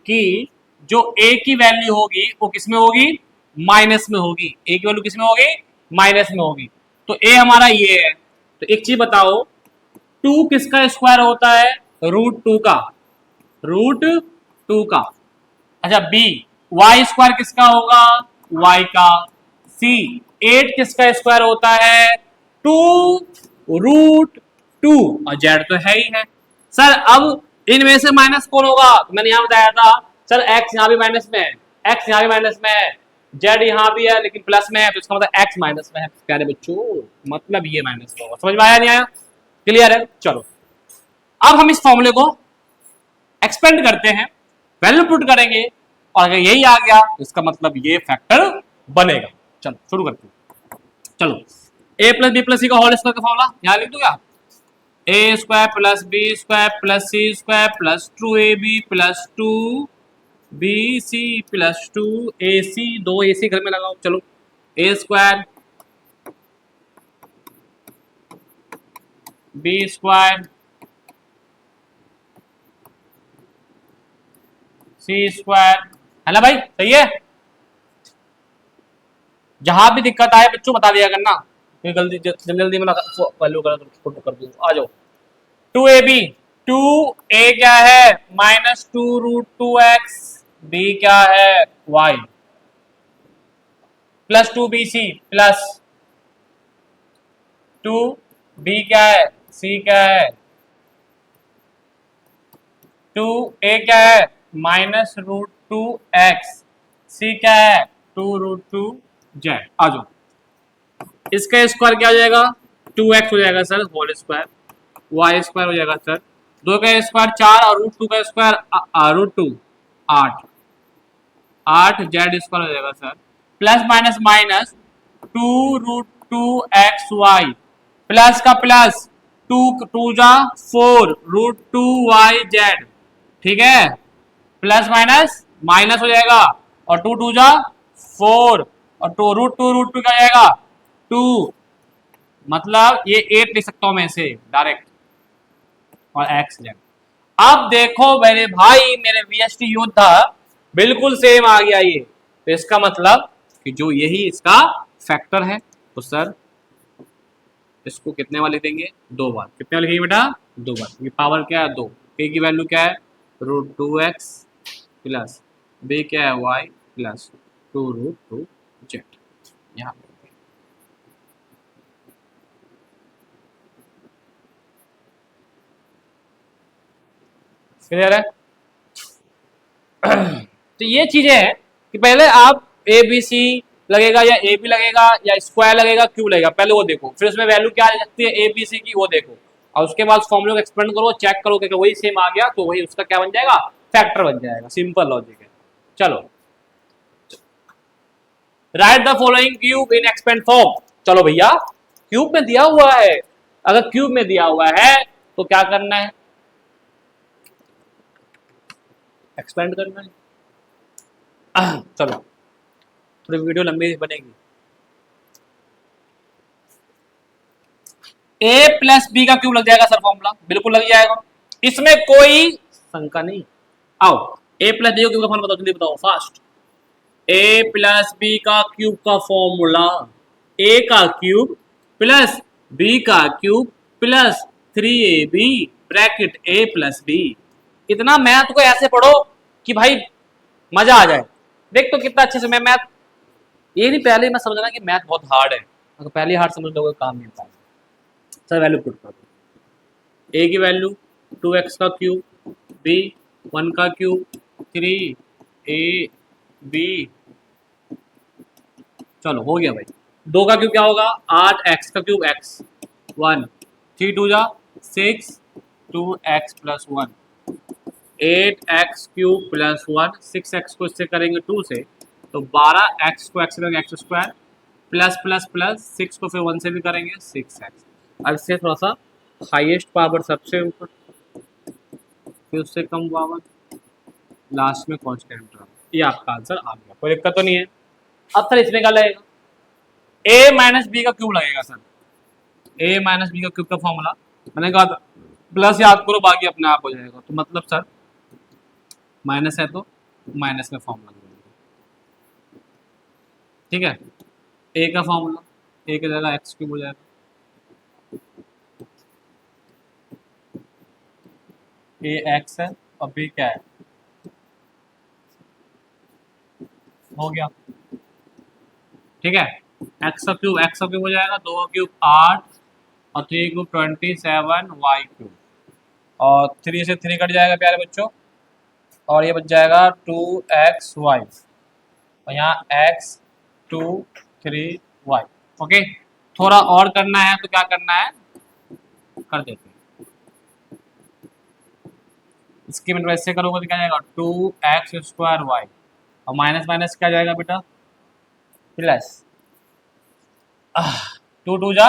कि जो a की वैल्यू होगी वो किस में होगी? माइनस में होगी। a की वैल्यू किस में होगी? माइनस में होगी। तो a हमारा ये है। तो एक चीज बताओ, 2 किसका स्क्वायर होता है? √2 का, √2 का। अच्छा b, y स्क्वायर किसका होगा? y का। c, 8 किसका स्क्वायर होता है? 2√2, और z तो है ही है। सर अब इनमें से माइनस कौन होगा? तो मैंने यहां बताया था सर, x यहां भी माइनस में है, x यहां भी माइनस में है, z यहां भी है लेकिन प्लस में है, तो इसका मतलब x माइनस में है प्यारे बच्चों, मतलब ये माइनस में होगा। समझ में आया नहीं आया? क्लियर है? चलो अब हम इस फॉर्मूले को एक्सपेंड करते हैं, वैल्यू पुट करेंगे, और अगर यही आ गया तो इसका मतलब ये फैक्टर बनेगा। चलो शुरू करते हैं। चलो a plus B plus C का होल स्क्वायर का फॉर्मूला यहां लिख दूंगा, a square plus B square plus C square plus 2ab plus 2bc plus 2ac, 2ac घर में लगाओ। चलो a square B square C square, है ना भाई? सही है। जहां भी दिक्कत आए बच्चों बता दिया करना, ये जल्दी जल्दी जल्दी मैं वैल्यू कर दूँ। आ जाओ। 2ab, 2a क्या है -2√2x, b क्या है y, plus 2bc plus 2b क्या है c क्या है 2a क्या है -√2x, c क्या है 2√2z। आ जाओ। इसका स्क्वायर क्या हो जाएगा 2x हो जाएगा sir whole square, Y square हो जाएगा सर, 2 का स्क्वायर 4 और √2 का स्क्वायर √2 8, 8 जेड स्क्वायर हो जाएगा sir, plus minus minus 2√2xy plus का प्लस 2 2 जा 4√2yz। ठीक है, प्लस माइनस माइनस हो जाएगा और 2 2 जा 4 और 2√2 क्या हो जाएगा 2, मतलब ये 8 लिख सकता हूं मैं इसे डायरेक्ट और एक्स जेड। अब देखो मेरे भाई मेरे वीएसटी योद्धा बिल्कुल सेम आ गया ये, तो इसका मतलब कि जो यही इसका फैक्टर है तो सर इसको कितने बार लिख देंगे 2 बार। कितने बार लिखेंगे बेटा 2 बार। ये पावर क्या है 2, ए की वैल्यू क्या है √2x प्लस बी क्या है y प्लस 2√2z। यहाँ क्लियर है। तो ये चीजें हैं कि पहले आप ए बी सी लगेगा या ए बी लगेगा या स्क्वायर लगेगा क्यू लगेगा, पहले वो देखो, फिर उसमें वैल्यू क्या आ सकती है ए बी सी की वो देखो, और उसके बाद फॉर्मूला को एक्सपेंड करो, चेक करो कि वही सेम आ गया तो वही उसका क्या बन जाएगा फैक्टर बन जाएगा। सिंपल लॉजिक है। चलो right the following cube in expand form. चलो भैया क्यूब में दिया हुआ है, अगर क्यूब में दिया हुआ है तो क्या करना है एक्सपेंड करना है। चलो थोड़ी वीडियो लंबी बनेगी। ए प्लस बी का क्यूब लग जाएगा सर फॉर्मूला, बिल्कुल लग जाएगा, इसमें कोई शंका नहीं। आओ ए प्लस बी का क्यूब का फॉर्मूला बताओ, जल्दी बताओ फास्ट। ए प्लस बी का क्यूब का फॉर्मूला ए का क्यूब प्लस बी का क्यूब प्लस 3ab ब्रैकेट ए प्लस बी। इतना मैथ को ऐसे पढ़ो कि भाई मजा आ जाए। देख तो कितना अच्छे से मैं मैथ, ये नहीं पहले मैं समझना कि मैथ बहुत हार्ड है, अगर पहले हार्ड समझ लोगे काम नहीं पाएगा। सर वैल्यू पुट कर दो, ए की वैल्यू 2x का क्यूब, बी 1 का क्यूब, 3ab, चलो हो गया भाई। 2 का क्यूब क्या होगा 8x का क्यूब x 1, 3 2 जा 6, 2x plus 1, 8x cube plus 1, 6x को इससे करेंगे 2 से तो 12x को x से करेंगे x square plus plus plus 6 को फिर 1 से भी करेंगे 6x। अब इससे थोड़ा सा हाईएस्ट पावर सबसे ऊपर, फिर उससे कम पावर, लास्ट में कांस्टेंट टर्म। ये आपका आंसर आ गया, कोई दिक्कत तो नहीं है। अब सर इसमें क्या लगेगा a माइनस बी का क्यूब लगेगा सर, a माइनस बी का क्यूब का फॉर्मूला मैंने कहा था प्लस याद करो बाकी अपने आप हो जाएगा, तो मतलब सर माइनस है तो माइनस का फॉर्मूला लगेगा। ठीक है, a का फॉर्मूला a की जगह एक्स क्यूब हो जाएगा, ए एक्स है और बी क्या है हो गया। ठीक है, एक्स का क्यूब हो जाएगा, 2 का क्यूब 8 और 3 क्यूब 27 वाई क्यूब, और 3 से 3 कट जाएगा प्यारे बच्चों, और ये बच जाएगा 2xy और यहाँ x 2 3y। ओके, थोड़ा और करना है तो क्या करना है कर देते हैं, इसकी मतलब ऐसे करोगे तो क्या जाएगा 2x स्क्वायर y और माइनस माइनस क्या जाएगा बेटा प्लस 2 2 जा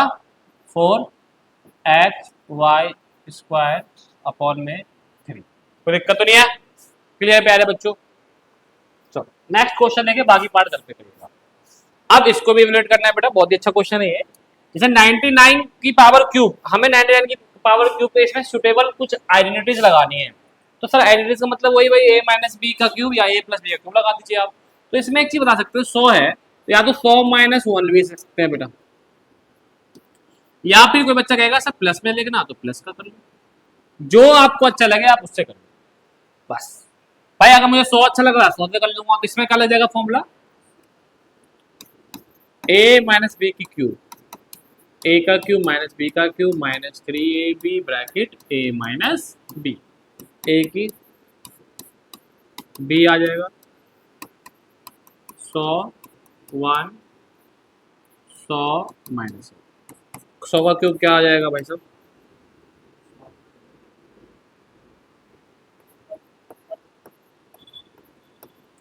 4x y स्क्वायर अपॉन में 3। कोई दिक्कत तो नहीं है, क्लियर प्यारे बच्चों। चलो नेक्स्ट क्वेश्चन देखें, बाकी पार्ट करते करिएगा। अब इसको भी इवैल्यूएट करना है बेटा, बहुत ही अच्छा क्वेश्चन है ये। जैसे 99 की पावर क्यूब, हमें 99 की पावर क्यूब पे इसमें सुटेबल कुछ आइडेंटिटीज लगानी है, तो सर आइडेंटिटीज का मतलब वही वही a माइनस बी का क्यूब या a प्लस बी का क्यूब लगा दीजिए आप। तो इसमें एक चीज बता सकते हो 100 है तो या तो 100 माइनस 1 भी सकते हैं बेटा, या फिर कोई बच्चा कहेगा सर प्लस में लिखना, तो प्लस का कर लो, जो आपको अच्छा लगे आप उससे कर लो बस। भाई अगर मुझे 100 अच्छा लग रहा है 100 से कर लूंगा, तो इसमें क्या लग जाएगा फॉर्मूला, a माइनस बी की क्यूब, a का क्यूब माइनस बी का cube minus 3ab bracket a minus B, a की b आ जाएगा 100 1 100 माइनस 100 का क्यूब क्या आ जाएगा भाई साहब,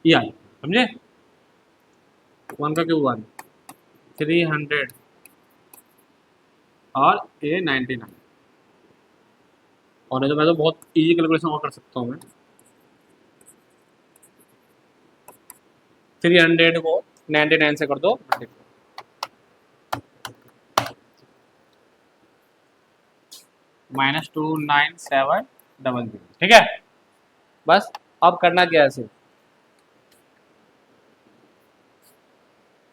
ये आएगा, समझे, 1 का क्यूब 1 300 और ये 99। और तो मैं तो बहुत इजी कैलकुलेशन और कर सकता हूँ मैं, 300 को 99 से कर दो, -2970, ठीक है। बस अब करना क्या है,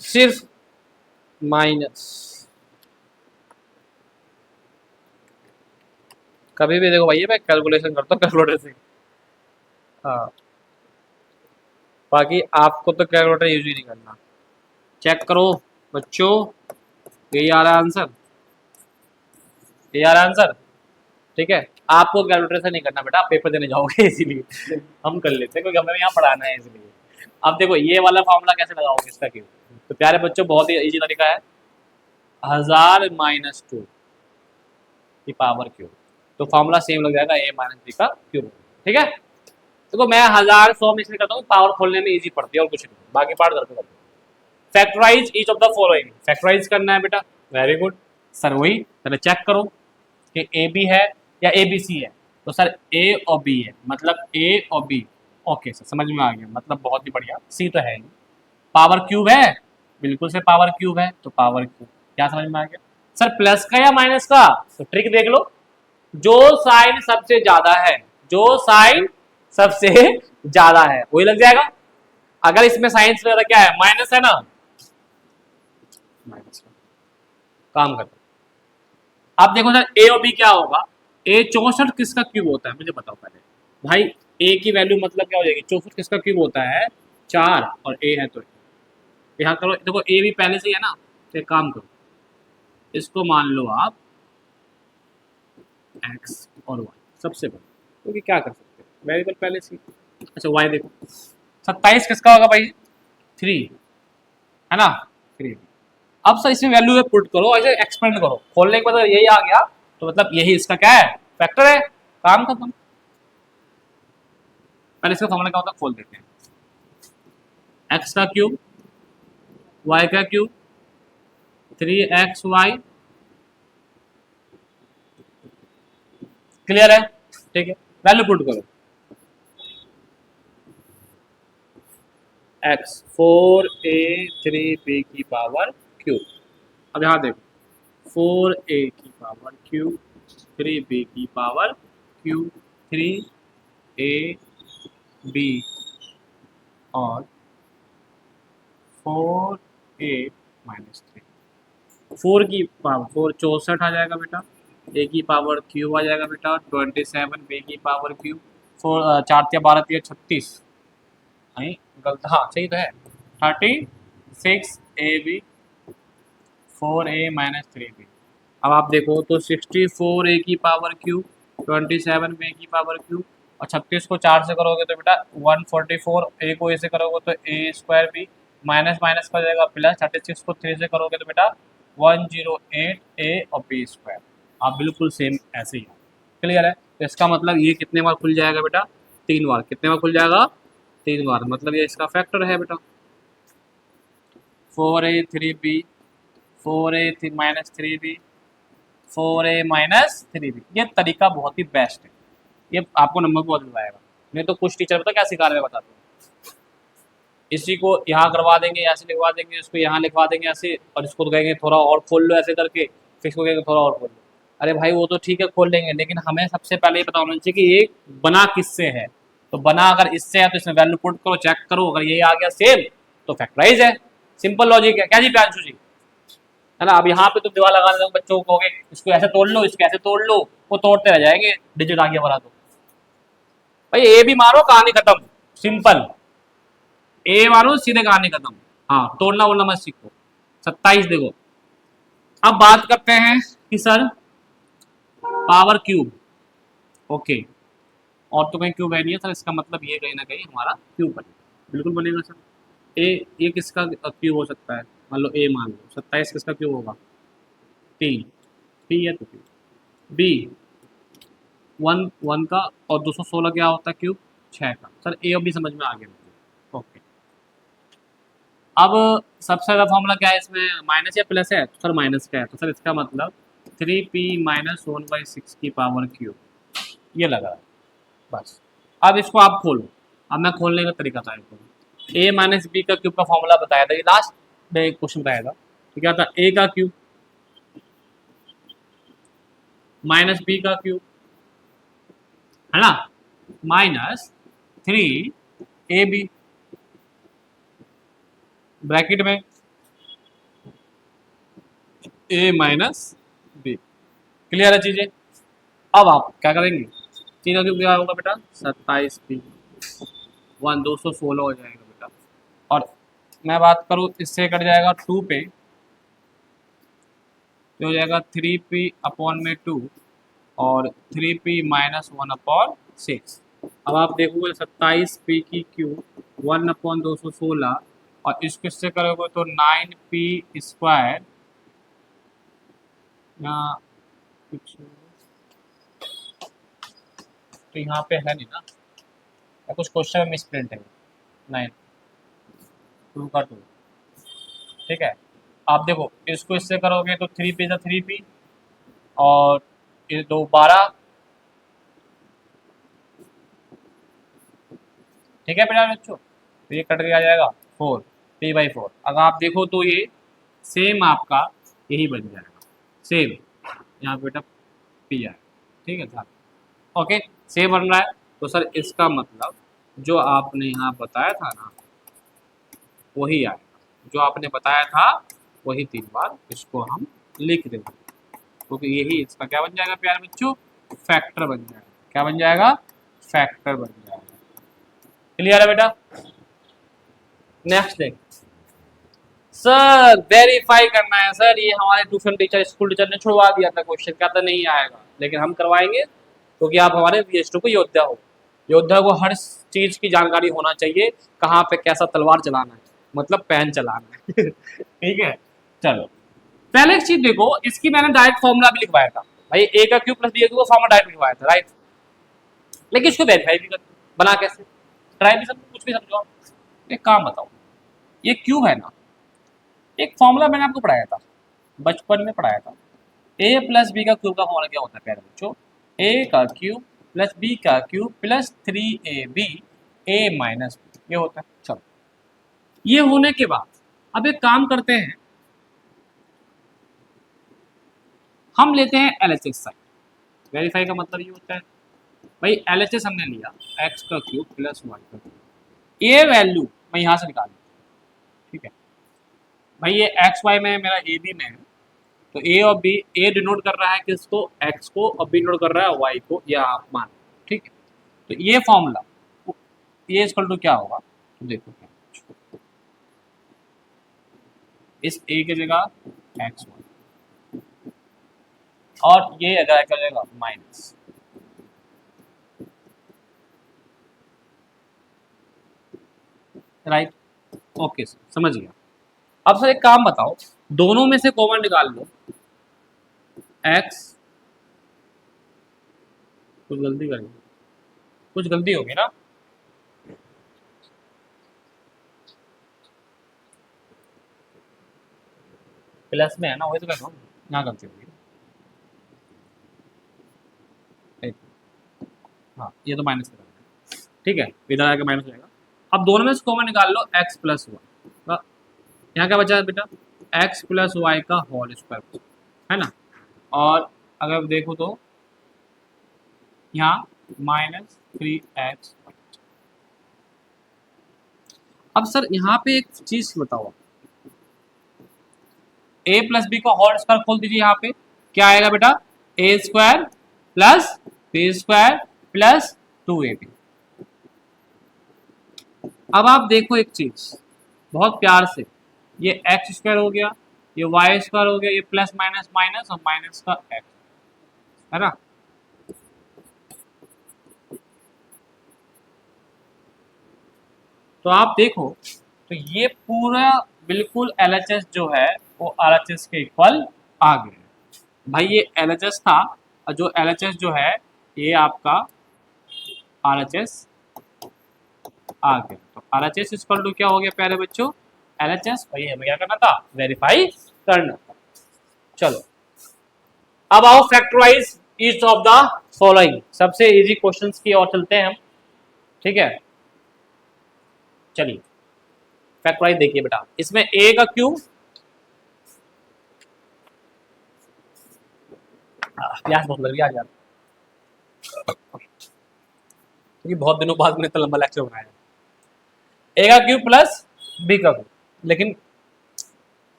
सिर्फ माइनस, कभी भी देखो भैया मैं कैलकुलेशन करता हूँ कैलकुलेटर से, हाँ, बाकी आपको तो कैलकुलेटर यूज ही नहीं करना। चेक करो बच्चों, यही आ रहा है आंसर, यही आ रहा है आंसर, ठीक है। आपको कैलकुलेटर से नहीं करना बेटा, आप पेपर देने जाओगे इसीलिए हम कर लेते हैं, क्योंकि हमें यहाँ पढ़ाना है इसलिए। अब देखो ये वाला फॉर्मूला कैसे लगाओगे इसका क्यों, तो प्यारे बच्चों बहुत ही इजी तरीका है, 1000 माइनस 2 की पावर क्यूब, तो फॉर्मूला सेम लग जाएगा a माइनस बी का क्यूब, ठीक है। देखो मैं 1000 100 में इसलिए करता हूँ, पावर खोलने में इजी पड़ती है और कुछ नहीं, बाकी पार्ट करते करते। Factorise each of the following, factorise करना है बेटा, वेरी गुड सर, वही पहले चेक करो कि ए बी है या ए बी सी है, तो सर ए और बी है, मतलब ए और बी, ओके सर समझ में आ गया, मतलब बहुत ही बढ़िया, सी तो है नहीं, पावर क्यूब है, बिल्कुल से पावर क्यूब है, तो पावर क्यूब, क्या समझ में आ गया सर, प्लस का या माइनस का, तो ट्रिक देख लो, जो साइन सबसे ज्यादा है, जो साइन सबसे ज्यादा है वही लग जाएगा। अगर इसमें साइन से ज्यादा क्या है, माइनस है ना, माइनस काम करता। अब देखो सर ए और बी क्या होगा, ए 64 किसका क्यूब होता है मुझे बताओ पहले भाई, ए की वैल्यू मतलब क्या हो जाएगी, 64 किसका क्यूब होता है 4, और ए है तो यहाँ करो, देखो ए भी पहले से ही है ना, तो एक काम करो, इसको मान लो आप एक्स और वाई सबसे बड़ा, क्योंकि क्या कर सकते हैं वेरिएबल पहले से। अच्छा वाई देखो 27 किसका होगा भाई, 3 है ना, 3। अब सर इसमें वैल्यू पुट करो, ऐसे एक्सपेंड करो, खोलने के बाद यही आ गया तो मतलब यही इसका क्या है, फैक्टर है, काम खत्म। पहले इसका फॉर्मूला क्या होता है खोल देते हैं, एक्स का क्यूब वाई का क्यूब 3xy, क्लियर है, ठीक है, वैल्यू पुट करो, x 4a3b की पावर क्यूब, अब यहाँ देखो 4a की पावर क्यूब 3b की पावर क्यूब 3ab और 4a माइनस 3, 4 की पावर 4 64 आ जाएगा बेटा, ए की पावर क्यूब आ जाएगा बेटा, 27 बी की पावर क्यूब, 4 4 12 36, नहीं गलत, हाँ सही तो है, 36ab 4a माइनस 3b। अब आप देखो तो 64a की पावर क्यूब 27b की पावर क्यूब, और 36 को 4 से करोगे तो बेटा 144, ए को ए से करोगे तो ए स्क्वायर बी, माइनस माइनस का जाएगा प्लस, 36 को 3 से करोगे तो बेटा 108 ए और बी स्क्वायर, आप बिल्कुल सेम ऐसे ही, क्लियर है। तो इसका मतलब ये कितने बार खुल जाएगा बेटा, 3 बार, कितने बार खुल जाएगा 3 बार, मतलब ये इसका फैक्टर है बेटा, 4a 3b 4a minus 3b 4a minus 3b, ये तरीका बहुत ही बेस्ट है, ये आपको नंबर बहुत दिलवाएगा। नहीं तो कुछ टीचर पता क्या सिखा रहे हैं बताते हैं, इसी को यहाँ करवा देंगे, यहाँ से लिखवा देंगे, इसको यहाँ लिखवा देंगे ऐसे, और इसको तो कहेंगे थोड़ा और खोल लो ऐसे करके, फिर इसको कहेंगे थोड़ा और खोल लो। अरे भाई वो तो ठीक है खोल लेंगे, लेकिन हमें सबसे पहले ये पता होना चाहिए कि ये बना किससे है, तो बना अगर इससे है तो इसमें वैल्यू पुट करो, चेक करो, अगर ये आ गया सेम तो फैक्टराइज है, सिंपल लॉजिक है, क्या जी प्यांशु जी, है ना। अब यहाँ पे तुम दिमाग लगाने दो बच्चों को, कहोगे इसको ऐसे तोड़ लो, इसको ऐसे तोड़ लो, वो तोड़ते रह जाएंगे डिजिट आगे बढ़ा दो। भाई ए भी मारो, कहानी खत्म, सिंपल। ए मारो, सीधे कहानी खत्म। हाँ, तोड़ना वोड़ना मत सीखो। 27 देखो। अब बात करते हैं कि सर पावर क्यूब, ओके, और तो कहीं क्यूब है नहीं है सर, इसका मतलब ये कहीं ना कहीं हमारा क्यूब बनेगा, बिल्कुल बनेगा सर। ए, ये किसका क्यूब हो सकता है, मान लो ए मान लो, 27 किसका क्यूब होगा, 3, पी है तो पी, बी 1 का, और 216 क्या होता है क्यूब, 6 का। सर ए और बी समझ में आ गया मुझे, ओके। अब सबसे ज़्यादा फॉर्मूला क्या है इसमें, माइनस या प्लस है, तो सर माइनस का है, तो सर इसका मतलब 3p माइनस 1/6 की पावर क्यूब, ये लगा है बस। अब इसको आप खोलो, अब मैं खोलने का तरीका था आपको। ए माइनस बी का क्यूब का फॉर्मूला बताया था, ये लास्ट में एक क्वेश्चन बताया था, तो क्या था, ए का क्यूब माइनस बी का क्यूब, है ना, माइनस 3ab ब्रैकेट में ए माइनस बी। क्लियर है चीजें। अब आप क्या करेंगे, तीनों क्यूब क्या होगा बेटा, 27p 216 हो जाएगा बेटा। और मैं बात करूँ, इससे कट जाएगा 2 पे, तो हो जाएगा 3p अपॉन में 2 और 3p माइनस 1/6। अब आप देखोगे 27p की क्यूब 1/216, और इसको इससे करोगे तो 9p स्क्वायर, यहाँ कुछ तो यहाँ पे है नहीं ना, या कुछ क्वेश्चन में मिस प्रिंट है, 9 2 का 2, ठीक है। आप देखो इसको इससे करोगे तो 3p से 3p, और ये 2 12, ठीक है बेटा बच्चों, तो ये कट के आ जाएगा 4, p/4। अगर आप देखो तो ये सेम आपका यही बन जाएगा, सेम यहाँ पे बेटा p आएगा, ठीक है सर, ओके, सेम बन रहा है। तो सर इसका मतलब जो आपने यहाँ बताया था ना, वही आएगा, जो आपने बताया था वही 3 बार इसको हम लिख देंगे, क्योंकि यही इसका क्या बन जाएगा प्यारे बच्चों, फैक्टर बन जाएगा। क्या बन जाएगा, फैक्टर बन जाएगा। क्लियर है बेटा। नेक्स्ट देख सर, वेरीफाई करना है सर, ये हमारे ट्यूशन टीचर स्कूल टीचर ने छुड़वा दिया था क्वेश्चन, क्या था नहीं आएगा, लेकिन हम करवाएंगे क्योंकि आप हमारे VS2 को योद्धा हो। योद्धा को हर चीज की जानकारी होना चाहिए, कहाँ पे कैसा तलवार चलाना है, मतलब पेन चलाना है ठीक है, चलो पहले एक चीज देखो, इसकी मैंने डायरेक्ट फॉर्मूला भी लिखवाया था भाई, ए का क्यूब प्लस बी का क्यूब फॉर्मूला डायरेक्ट लिखवाया था, राइट। लेकिन इसको वेरीफाई भी कर, बना कैसे, ट्राई भी समझो, कुछ भी समझो। एक काम बताओ, ये क्यूब है ना, एक फॉर्मूला मैंने आपको पढ़ाया था, बचपन में पढ़ाया था, ए प्लस बी का क्यूब का फॉर्मूला क्या होता है प्यारे बच्चों, ए का क्यूब प्लस बी का क्यूब प्लस 3ab ए माइनस बी, ये होता है। चलो ये होने के बाद अब एक काम करते हैं, हम लेते हैं LHS साइन। वेरीफाई का मतलब ये होता है भाई, LHS हमने लिया x का क्यूब प्लस y का क्यूब, ये वैल्यू मैं यहाँ से निकाल, ठीक है भाई, ये एक्स वाई में मेरा ए बी में है, तो ए और बी, ए डिनोट कर रहा है किसको, एक्स को, और बी डिनोट कर रहा है वाई को, या आप मान, ठीक है। तो ये फॉर्मूला, ये इक्वल टू क्या होगा, तो देखो क्या, इस ए की जगह एक्स वाई, और ये अगर क्या जाएगा माइनस, राइट, ओके सर समझ गया। अब सर एक काम बताओ, दोनों में से कॉमन निकाल लो, एक्स, कुछ गलती करी, कुछ गलती होगी ना, प्लस में है ना, वही तो कह रहा हूँ, यहाँ गलती होगी, हाँ ये तो माइनस करेगा, ठीक है, इधर आके माइनस हो जाएगा। अब दोनों में से कॉमन निकाल लो, एक्स प्लस वाई, यहाँ क्या बचा है बेटा, एक्स प्लस वाई का होल स्क्वायर, है ना, और अगर देखो तो यहाँ -3x। अब सर यहाँ पे एक चीज बताओ, ए प्लस बी का होल स्क्वायर खोल दीजिए, यहाँ पे क्या आएगा बेटा, A square plus B square plus 2ab। अब आप देखो एक चीज बहुत प्यार से, ये एक्स स्क्वायर हो गया, ये वाई स्क्वायर हो गया, ये प्लस माइनस माइनस और माइनस का एक्स, है ना। तो आप देखो तो ये पूरा बिल्कुल एलएचएस जो है वो आरएचएस के इक्वल आ गया। भाई ये एलएचएस था और जो एलएचएस जो है ये आपका आरएचएस आ गया। तो आरएचएस इक्वल टू क्या हो गया प्यारे बच्चों, एलएचएस। भाई हमें क्या करना था, वेरीफाई करना था। चलो अब आओ factorise each of the following, सबसे इजी क्वेश्चंस की ओर चलते हैं हम, ठीक है। चलिए फैक्टराइज देखिए बेटा, इसमें ए का क्यूब, प्यास बहुत लग रही है आज यार, क्योंकि बहुत दिनों बाद मैंने इतना लंबा लेक्चर बनाया। ए का क्यूब प्लस बी का क्यूब, लेकिन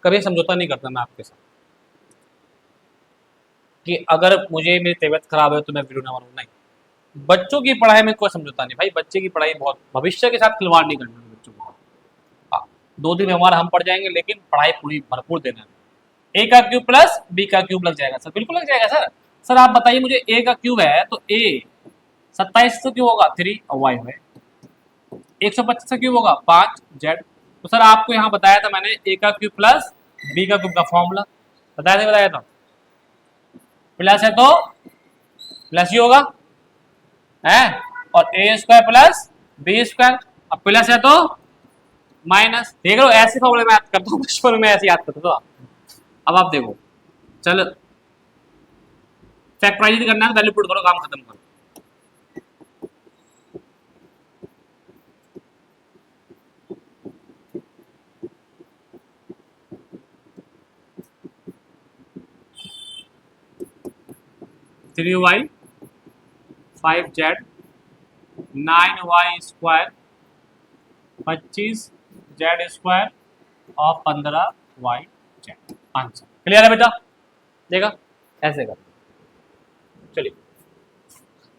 कभी समझौता नहीं करता मैं आपके साथ कि अगर मुझे मेरी तबीयत खराब है तो मैं वीडियो ना बनाऊं, नहीं। बच्चों की पढ़ाई में कोई समझौता नहीं भाई, बच्चे की पढ़ाई बहुत, भविष्य के साथ खिलवाड़ नहीं करना बच्चों को। 2 दिन बीमार हम पड़ जाएंगे लेकिन पढ़ाई पूरी भरपूर देना है। ए का क्यूब प्लस बी का क्यूब लग जाएगा सर, बिल्कुल लग जाएगा सर। सर आप बताइए मुझे, ए का क्यूब है तो ए 27 से क्यूब होगा 3 और वाई है, 125 से क्यूब होगा 5 जेड। तो सर आपको यहाँ बताया था मैंने ए का क्यूब प्लस बी का क्यूब का फॉर्मूला बताया था, प्लस है तो प्लस ही होगा है, और ए स्क्वायर प्लस बी स्क्वायर, अब प्लस है तो माइनस। देख लो ऐसे फॉर्मूले में याद करता हूँ, बचपन में ऐसे याद करता था। अब आप देखो, चलो फैक्टराइज करना है, वैल्यू पुट करो, काम खत्म करो। Three Y 5 Z 9 Y square 25 Z square और 15 वाई जेड, आंसर क्लियर है बेटा। देखा ऐसे कर। चलिए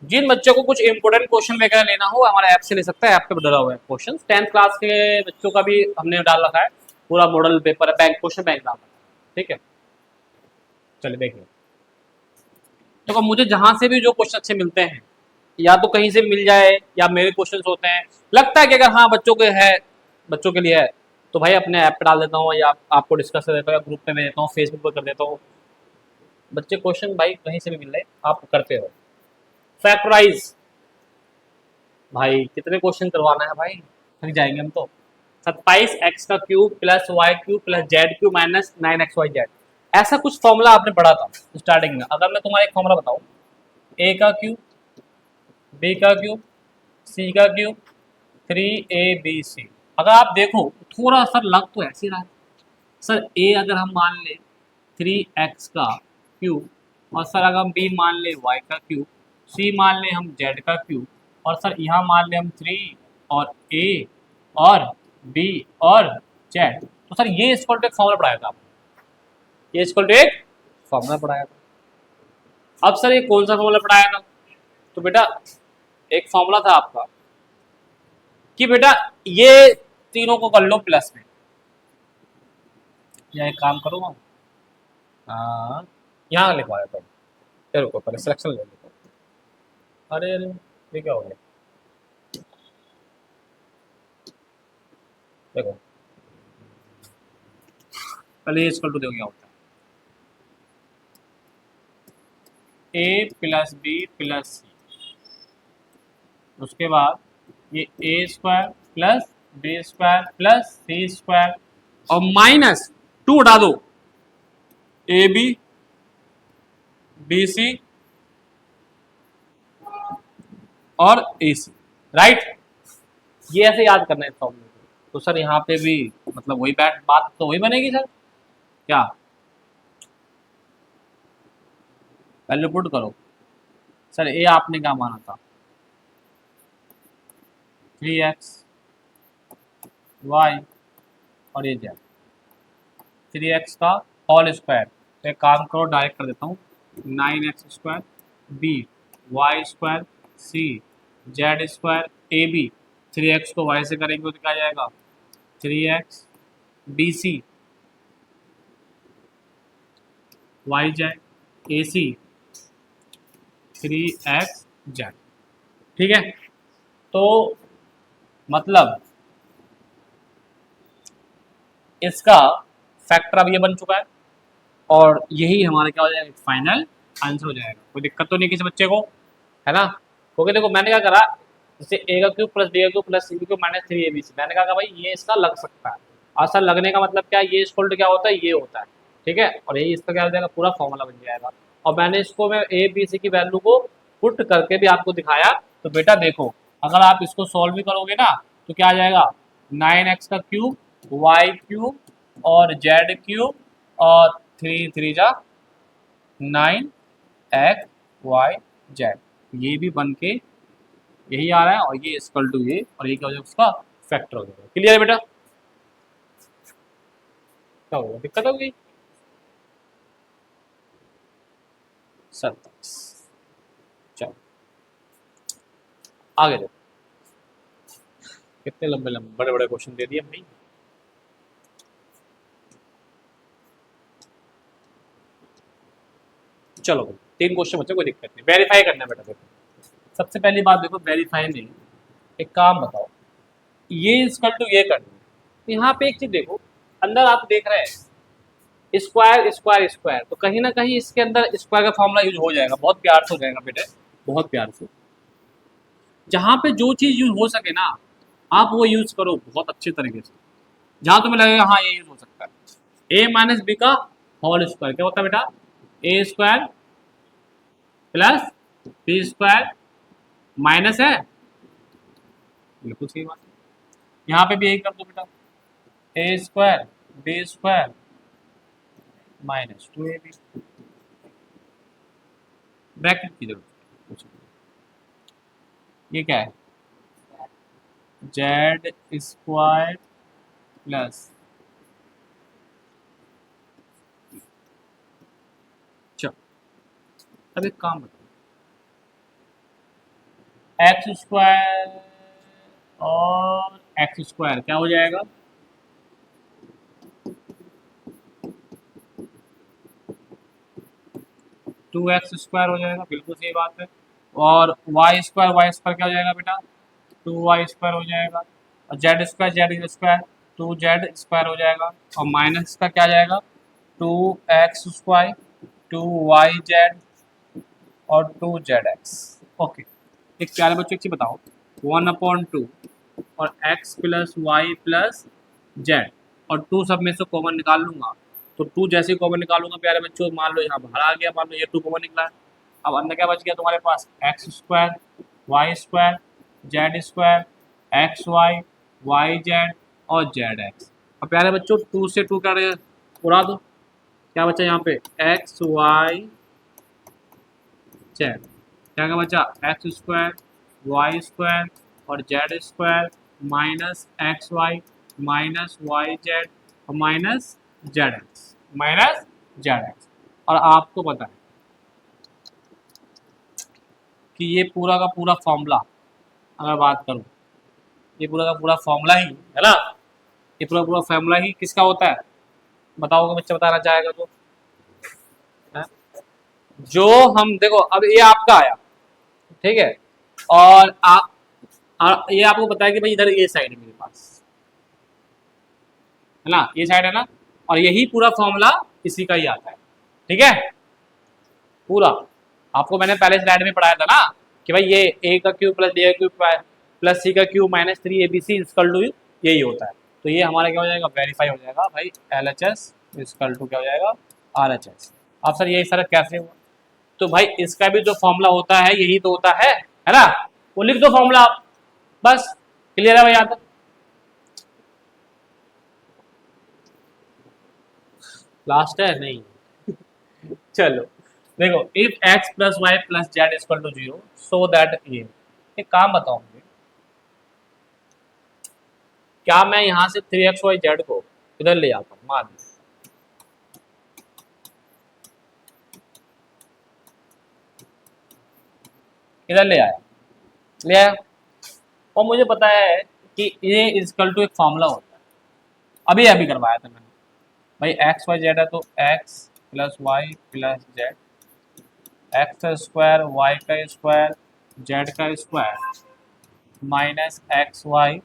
जिन बच्चों को कुछ इंपोर्टेंट क्वेश्चन वगैरह लेना हो हमारे ऐप से ले सकता है, ऐप पे डला हुआ है क्वेश्चन। 10th क्लास के बच्चों का भी हमने डाल रखा है, पूरा मॉडल पेपर है, बैंक क्वेश्चन बैंक डाल रखा है, ठीक है। चलिए देखिए, तो मुझे जहां से भी जो क्वेश्चन अच्छे मिलते हैं, या तो कहीं से मिल जाए या मेरे क्वेश्चन होते हैं, लगता है कि अगर हाँ बच्चों के है, बच्चों के लिए है, तो भाई अपने ऐप पे डाल देता हूँ या आपको डिस्कस कर देता हूँ या ग्रुप पे भेज देता हूँ, फेसबुक पर कर देता हूँ। बच्चे क्वेश्चन भाई कहीं से भी मिल रहे आप करते हो। फैक्टराइज भाई कितने क्वेश्चन करवाना है भाई, थक जाएंगे हम तो। 27x का cube plus Y cube plus Z cube minus 9xy Z, ऐसा कुछ फॉर्मूला आपने पढ़ा था स्टार्टिंग में। अगर मैं तुम्हारा एक फॉर्मूला बताऊं, ए का क्यूब बी का क्यूब सी का क्यूब 3abc, अगर आप देखो थोड़ा सा लग तो ऐसे रहा है सर। ए अगर हम मान ले 3x का क्यूब, और सर अगर हम बी मान ले y का क्यूब, सी मान ले हम z का क्यूब, और सर यहाँ मान ले हम 3 और a और b और z, तो सर ये इक्वल टू एक फॉर्मूला पढ़ाया था आपने, ये इक्वल टू एक फॉर्मूला पढ़ाया था। अब सर ये कौन सा फॉर्मूला पढ़ाया था, तो बेटा एक फॉर्मूला था आपका कि बेटा ये तीनों को कर लो प्लस में, या एक काम करो यहाँ लिखवा देता हूँ, रुको पहले सिलेक्शन ले लेता हूँ। अरे अरे ये क्या हो गया, देखो पहले ये इक्वल टू देखो क्या होता है, A plus B plus C, उसके बाद ये A square plus B square plus C square और माइनस 2 हटा दो, ए बी बी सी और ए सी, राइट। ये ऐसे याद करना है फॉर्मूले को। तो सर यहाँ पे भी मतलब वही बात तो वही बनेगी सर, क्या वैल्यू पुट करो। सर ए आपने क्या माना था, 3x y और ये जेड, 3x का होल स्क्वायर। तो एक काम करो, डायरेक्ट कर देता हूँ, 9x² B Y square C Z square A B. 3x को y से करेंगे तो क्या आ जाएगा, 3x B C Y Z A C 3x Z. ठीक है, तो मतलब इसका फैक्टर अब ये बन चुका है और यही हमारा क्या हो जाएगा, फाइनल आंसर हो जाएगा। कोई दिक्कत तो नहीं किसी बच्चे को, है ना। क्योंकि देखो मैंने क्या करा, जैसे ए का क्यूब प्लस बी का क्यूब प्लस सी का क्यूब माइनस 3ab, मैंने कहा भाई ये इसका लग सकता है। असल लगने का मतलब क्या है, ये इक्वल टू क्या होता है, ये होता है। ठीक है, और यही इसका क्या हो जाएगा, पूरा फॉर्मूला बन जाएगा। और मैंने इसको मैं ए बी सी की वैल्यू को पुट करके भी आपको दिखाया। तो बेटा देखो, अगर आप इसको सॉल्व भी करोगे ना तो क्या आ जाएगा, 9x का क्यूब वाई क्यूब और जेड क्यूब और 3 3 जा 9x y z, ये भी बन के यही आ रहा है और ये इक्वल टू ये, और ये क्या हो जाएगा, उसका फैक्टर हो जाएगा। क्लियर है बेटा, क्या होगा, दिक्कत होगी। 27, चलो आगे देखो, कितने लंबे लंबे बड़े बड़े क्वेश्चन दे दिए भाई। चलो भाई 3 क्वेश्चन बचे, कोई दिक्कत नहीं, वेरीफाई करना है बेटा। देखो सबसे पहली बात, देखो वेरीफाई नहीं, एक काम बताओ, ये इक्वल टू ये करना है। यहाँ पे एक चीज देखो, अंदर आप देख रहे हैं स्क्वायर स्क्वायर स्क्वायर, तो कहीं ना कहीं इसके अंदर स्क्वायर का फॉर्मूला यूज हो जाएगा, बहुत प्यार से हो जाएगा बेटे, बहुत प्यार से। जहाँ पे जो चीज यूज हो सके ना, आप वो यूज करो बहुत अच्छे तरीके से, जहां तुम्हें लगेगा हाँ ये यूज हो सकता है। ए माइनस बी का होल स्क्वायर क्या होता है बेटा, A square plus B square minus है, बिल्कुल सही बात है। यहाँ पे भी यही कर दो बेटा, A square B square minus 2ab, bracket की जरूरत है। ये क्या है, जेड स्क्वायर प्लस, चलो अब एक काम बताओ, एक्स स्क्वायर और एक्स स्क्वायर क्या हो जाएगा, 2x स्क्वायर हो जाएगा, बिल्कुल सही बात है। और वाई स्क्वायर क्या हो जाएगा बेटा, 2y स्क्वायर हो जाएगा। और जेड स्क्वायर 2z स्क्वायर हो जाएगा। और माइनस का क्या जाएगा, 2x स्क्वायर 2yz और 2zx। ओके, एक प्यारे बच्चों एक चीज बताओ, 1/2 और x plus Y plus Z, और 2 सब में से कॉमन निकाल लूंगा। तो 2 जैसे ही कॉमन निकालूंगा प्यारे बच्चों, मान लो यहाँ बाहर आ गया, मान लो ये 2 कॉमन निकला है। अब अंदर क्या बच गया तुम्हारे पास, X square Y square Z square X Y Y Z और जेड एक्स। अब प्यारे बच्चों 2 से 2 क्या उड़ा दो, क्या बचा यहाँ पे, एक्स वाई जेड, क्या बचा, एक्स स्क्वायर वाई स्क्वायर और Z square minus X Y minus Y Z और minus Z X minus Z X. और आपको पता है कि ये पूरा का पूरा फॉर्मूला, अगर बात करूं, ये पूरा का पूरा फॉर्मूला ही है ना, ये पूरा पूरा फॉर्मूला ही किसका होता है, बताओगे बच्चा बताना चाहेगा तो है? जो हम देखो, अब ये आपका आया, ठीक है, और ये आपको बताया कि भाई इधर ये साइड है मेरे पास, है ना, ये साइड है ना, और यही पूरा फॉर्मूला इसी का ही आता है। ठीक है, पूरा आपको मैंने पहले स्लाइड में पढ़ाया था ना कि भाई ये ए का क्यूब प्लस बी का क्यूब प्लस सी का cube minus 3abc equal to यही होता है। तो ये हमारा क्या हो जाएगा, वेरीफाई हो जाएगा भाई, LHS इक्वल टू क्या हो जाएगा, RHS। अब सर यही फर्क कैसे हुआ, तो भाई इसका भी जो फॉर्मूला होता है यही तो होता है ना, वो लिख दो फॉर्मूला आप, बस क्लियर है भाई। यहाँ तक लास्ट है नहीं, चलो देखो, if x plus Y plus Z equal to 0 so that ये, एक काम बताओ मुझे, क्या मैं यहाँ से 3xyz को इधर ले आता हूँ, मान इधर ले आया, ले आया। और मुझे पता है कि ये इक्वल टू एक फॉर्मूला होता है, अभी अभी करवाया था मैंने भाई। एक्स वाई जेड है तो X plus Y plus Z, X का स्क्वायर वाई का स्क्वायर जेड का स्क्वायर माइनस एक्स वाई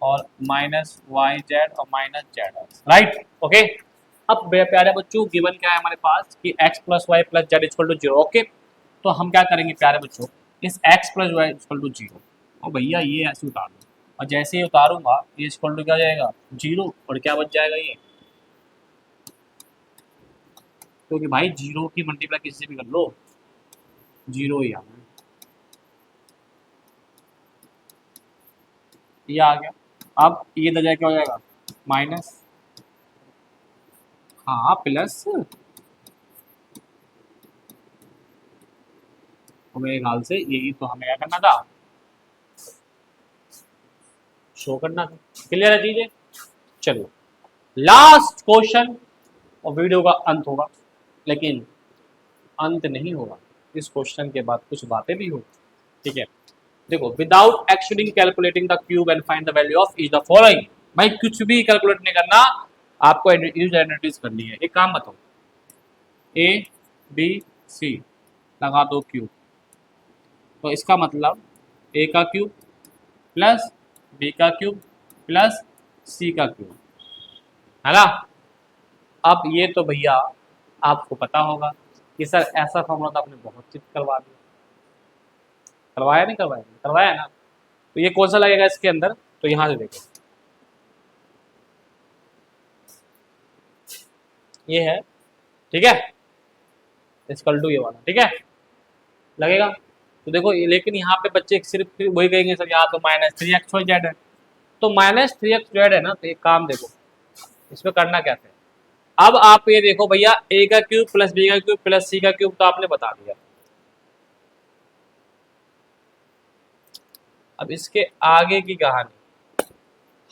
और माइनस वाई जेड और minus Z X, right. Okay, अब प्यारे बच्चों गिवन क्या है हमारे पास कि x plus Y plus Z equal to zero. Okay, तो हम क्या करेंगे प्यारे बच्चों, इस x plus Y equal to zero, और भैया ये ऐसे उतार दो, और जैसे ही उतारूंगा ये इक्वल टू क्या जाएगा जीरो, और क्या बच जाएगा ये, क्योंकि भाई जीरो की मल्टीप्लाई किसी से भी कर लो जीरो ही आना है। ये आ गया, अब ये दर्जा क्या हो जाएगा माइनस, हाँ प्लस, तो मेरे ख्याल से यही तो हमें क्या करना था, शो करना था। क्लियर है चीजें? चलो लास्ट क्वेश्चन और वीडियो का अंत होगा, लेकिन अंत नहीं होगा, इस क्वेश्चन के बाद कुछ बातें भी होगी। ठीक है, देखो, without actually calculating the cube and find the value of each the following. भाई कुछ भी कैलकुलेट नहीं करना, आपको यूज आइडेंटिटीज करनी है। एक काम बताओ, ए बी सी लगा दो क्यूब, तो इसका मतलब ए का क्यूब प्लस बी का क्यूब प्लस सी का क्यूब, है ना। अब ये तो भैया आपको पता होगा कि सर ऐसा फॉर्मूला तो आपने बहुत चीज करवा दिया, करवाया नहीं करवाया, करवाया ना। तो ये कौन सा लगेगा इसके अंदर, तो यहां से देखो ये है, ठीक है, इक्वल टू ये वाला, ठीक है लगेगा। तो देखो लेकिन यहाँ पे बच्चे सिर्फ वही कहेंगे सर यहाँ तो minus three X Y Z है, तो माइनस थ्री एक्स जेड है ना, तो एक काम देखो इसमें करना क्या था। अब आप ये देखो भैया, ए का क्यूब प्लस बी का क्यूब प्लस सी का क्यूब तो आपने बता दिया। अब इसके आगे की कहानी,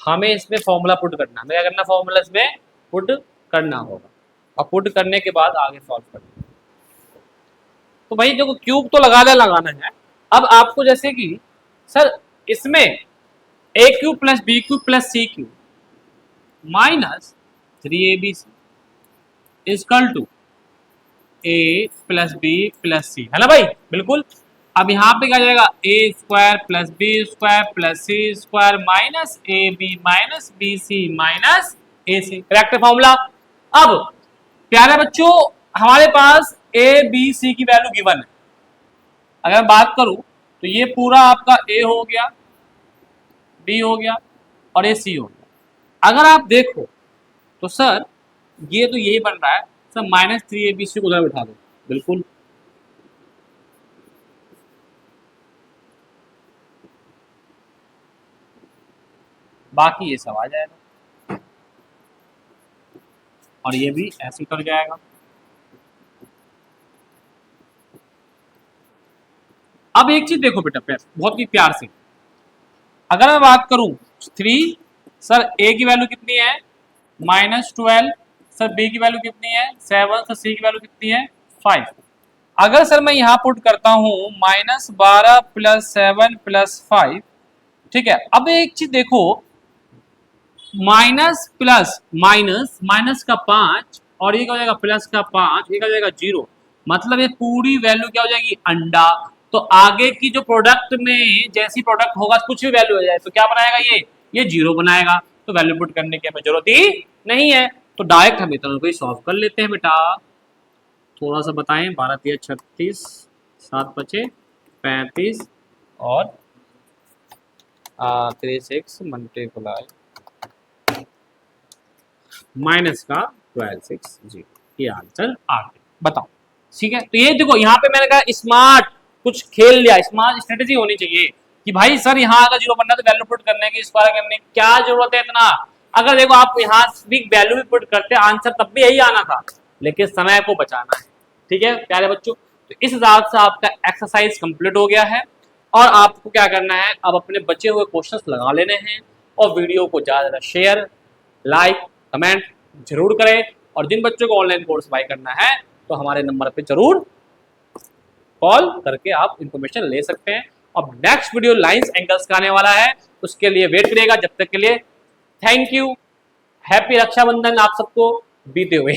हमें इसमें फॉर्मूला पुट करना, हमें क्या करना, फॉर्मूला इसमें पुट करना होगा, और पुट करने के बाद आगे सॉल्व करना। तो भाई देखो क्यूब तो लगाना है। अब आपको जैसे कि सर इसमें A cube plus B cube plus C cube minus three A B C equal to A plus B plus C, है ना भाई, बिल्कुल। अब यहाँ पे क्या जाएगा, A square plus B square plus C square minus A B minus B C minus A C, correct formula. अब प्यारे बच्चों हमारे पास ए बी सी की वैल्यू गिवन है, अगर बात करूं तो ये पूरा आपका ए हो गया, बी हो गया और ए सी हो गया। अगर आप देखो तो सर ये तो यही बन रहा है sir, minus three A B C को उधर बिठा दो, बिल्कुल बाकी ये सब आ जाएगा, और ये भी ऐसे कर जाएगा। अब एक चीज देखो बेटा बहुत ही प्यार से, अगर मैं बात करूं थ्री, सर ए की वैल्यू कितनी है माइनस 12, सर बी की वैल्यू कितनी है 7, सर सी की वैल्यू कितनी है 5। अगर सर मैं यहां पुट करता हूं माइनस 12 प्लस 7 प्लस 5, ठीक है। अब एक चीज देखो, माइनस प्लस माइनस, माइनस का 5 और ये क्या हो जाएगा प्लस का 5, ये क्या हो जाएगा 0, मतलब ये पूरी वैल्यू क्या हो जाएगी अंडा। तो आगे की जो प्रोडक्ट में जैसी प्रोडक्ट होगा कुछ भी वैल्यू हो जाए तो क्या बनाएगा ये 0 बनाएगा, तो वैल्यू पुट करने की हमें जरूरत ही नहीं है। तो डायरेक्ट हम इतना कोई सॉल्व कर लेते हैं बेटा। थोड़ा सा बताएं, 12 3 36, 7 बचे 35 और 36 मल्टीप्लाई माइनस का 1260, ये आंसर आ गया। बताओ ठीक है। तो ये देखो यहाँ पे मैंने कहा स्मार्ट कुछ खेल लिया, स्मार्ट स्ट्रेटेजी होनी चाहिए कि भाई सर यहाँ अगर 0 बनना तो वैल्यू पुट करने की, स्क्वायर करने की क्या जरूरत है इतना। अगर देखो आप यहाँ भी वैल्यू भी पुट करते आंसर तब भी यही आना था, लेकिन समय को बचाना है। ठीक है प्यारे बच्चों, तो इस हिसाब से आपका एक्सरसाइज कंप्लीट हो गया है, और आपको क्या करना है अब अपने बचे हुए क्वेश्चंस लगा लेने हैं, और वीडियो को ज़्यादा शेयर लाइक कमेंट जरूर करें। और जिन बच्चों को ऑनलाइन कोर्स बाय करना है तो हमारे नंबर पे जरूर कॉल करके आप इंफॉर्मेशन ले सकते हैं। अब नेक्स्ट वीडियो लाइंस एंगल्स का आने वाला है, उसके लिए वेट करिएगा। जब तक के लिए थैंक यू, हैप्पी रक्षाबंधन आप सबको बीते हुए।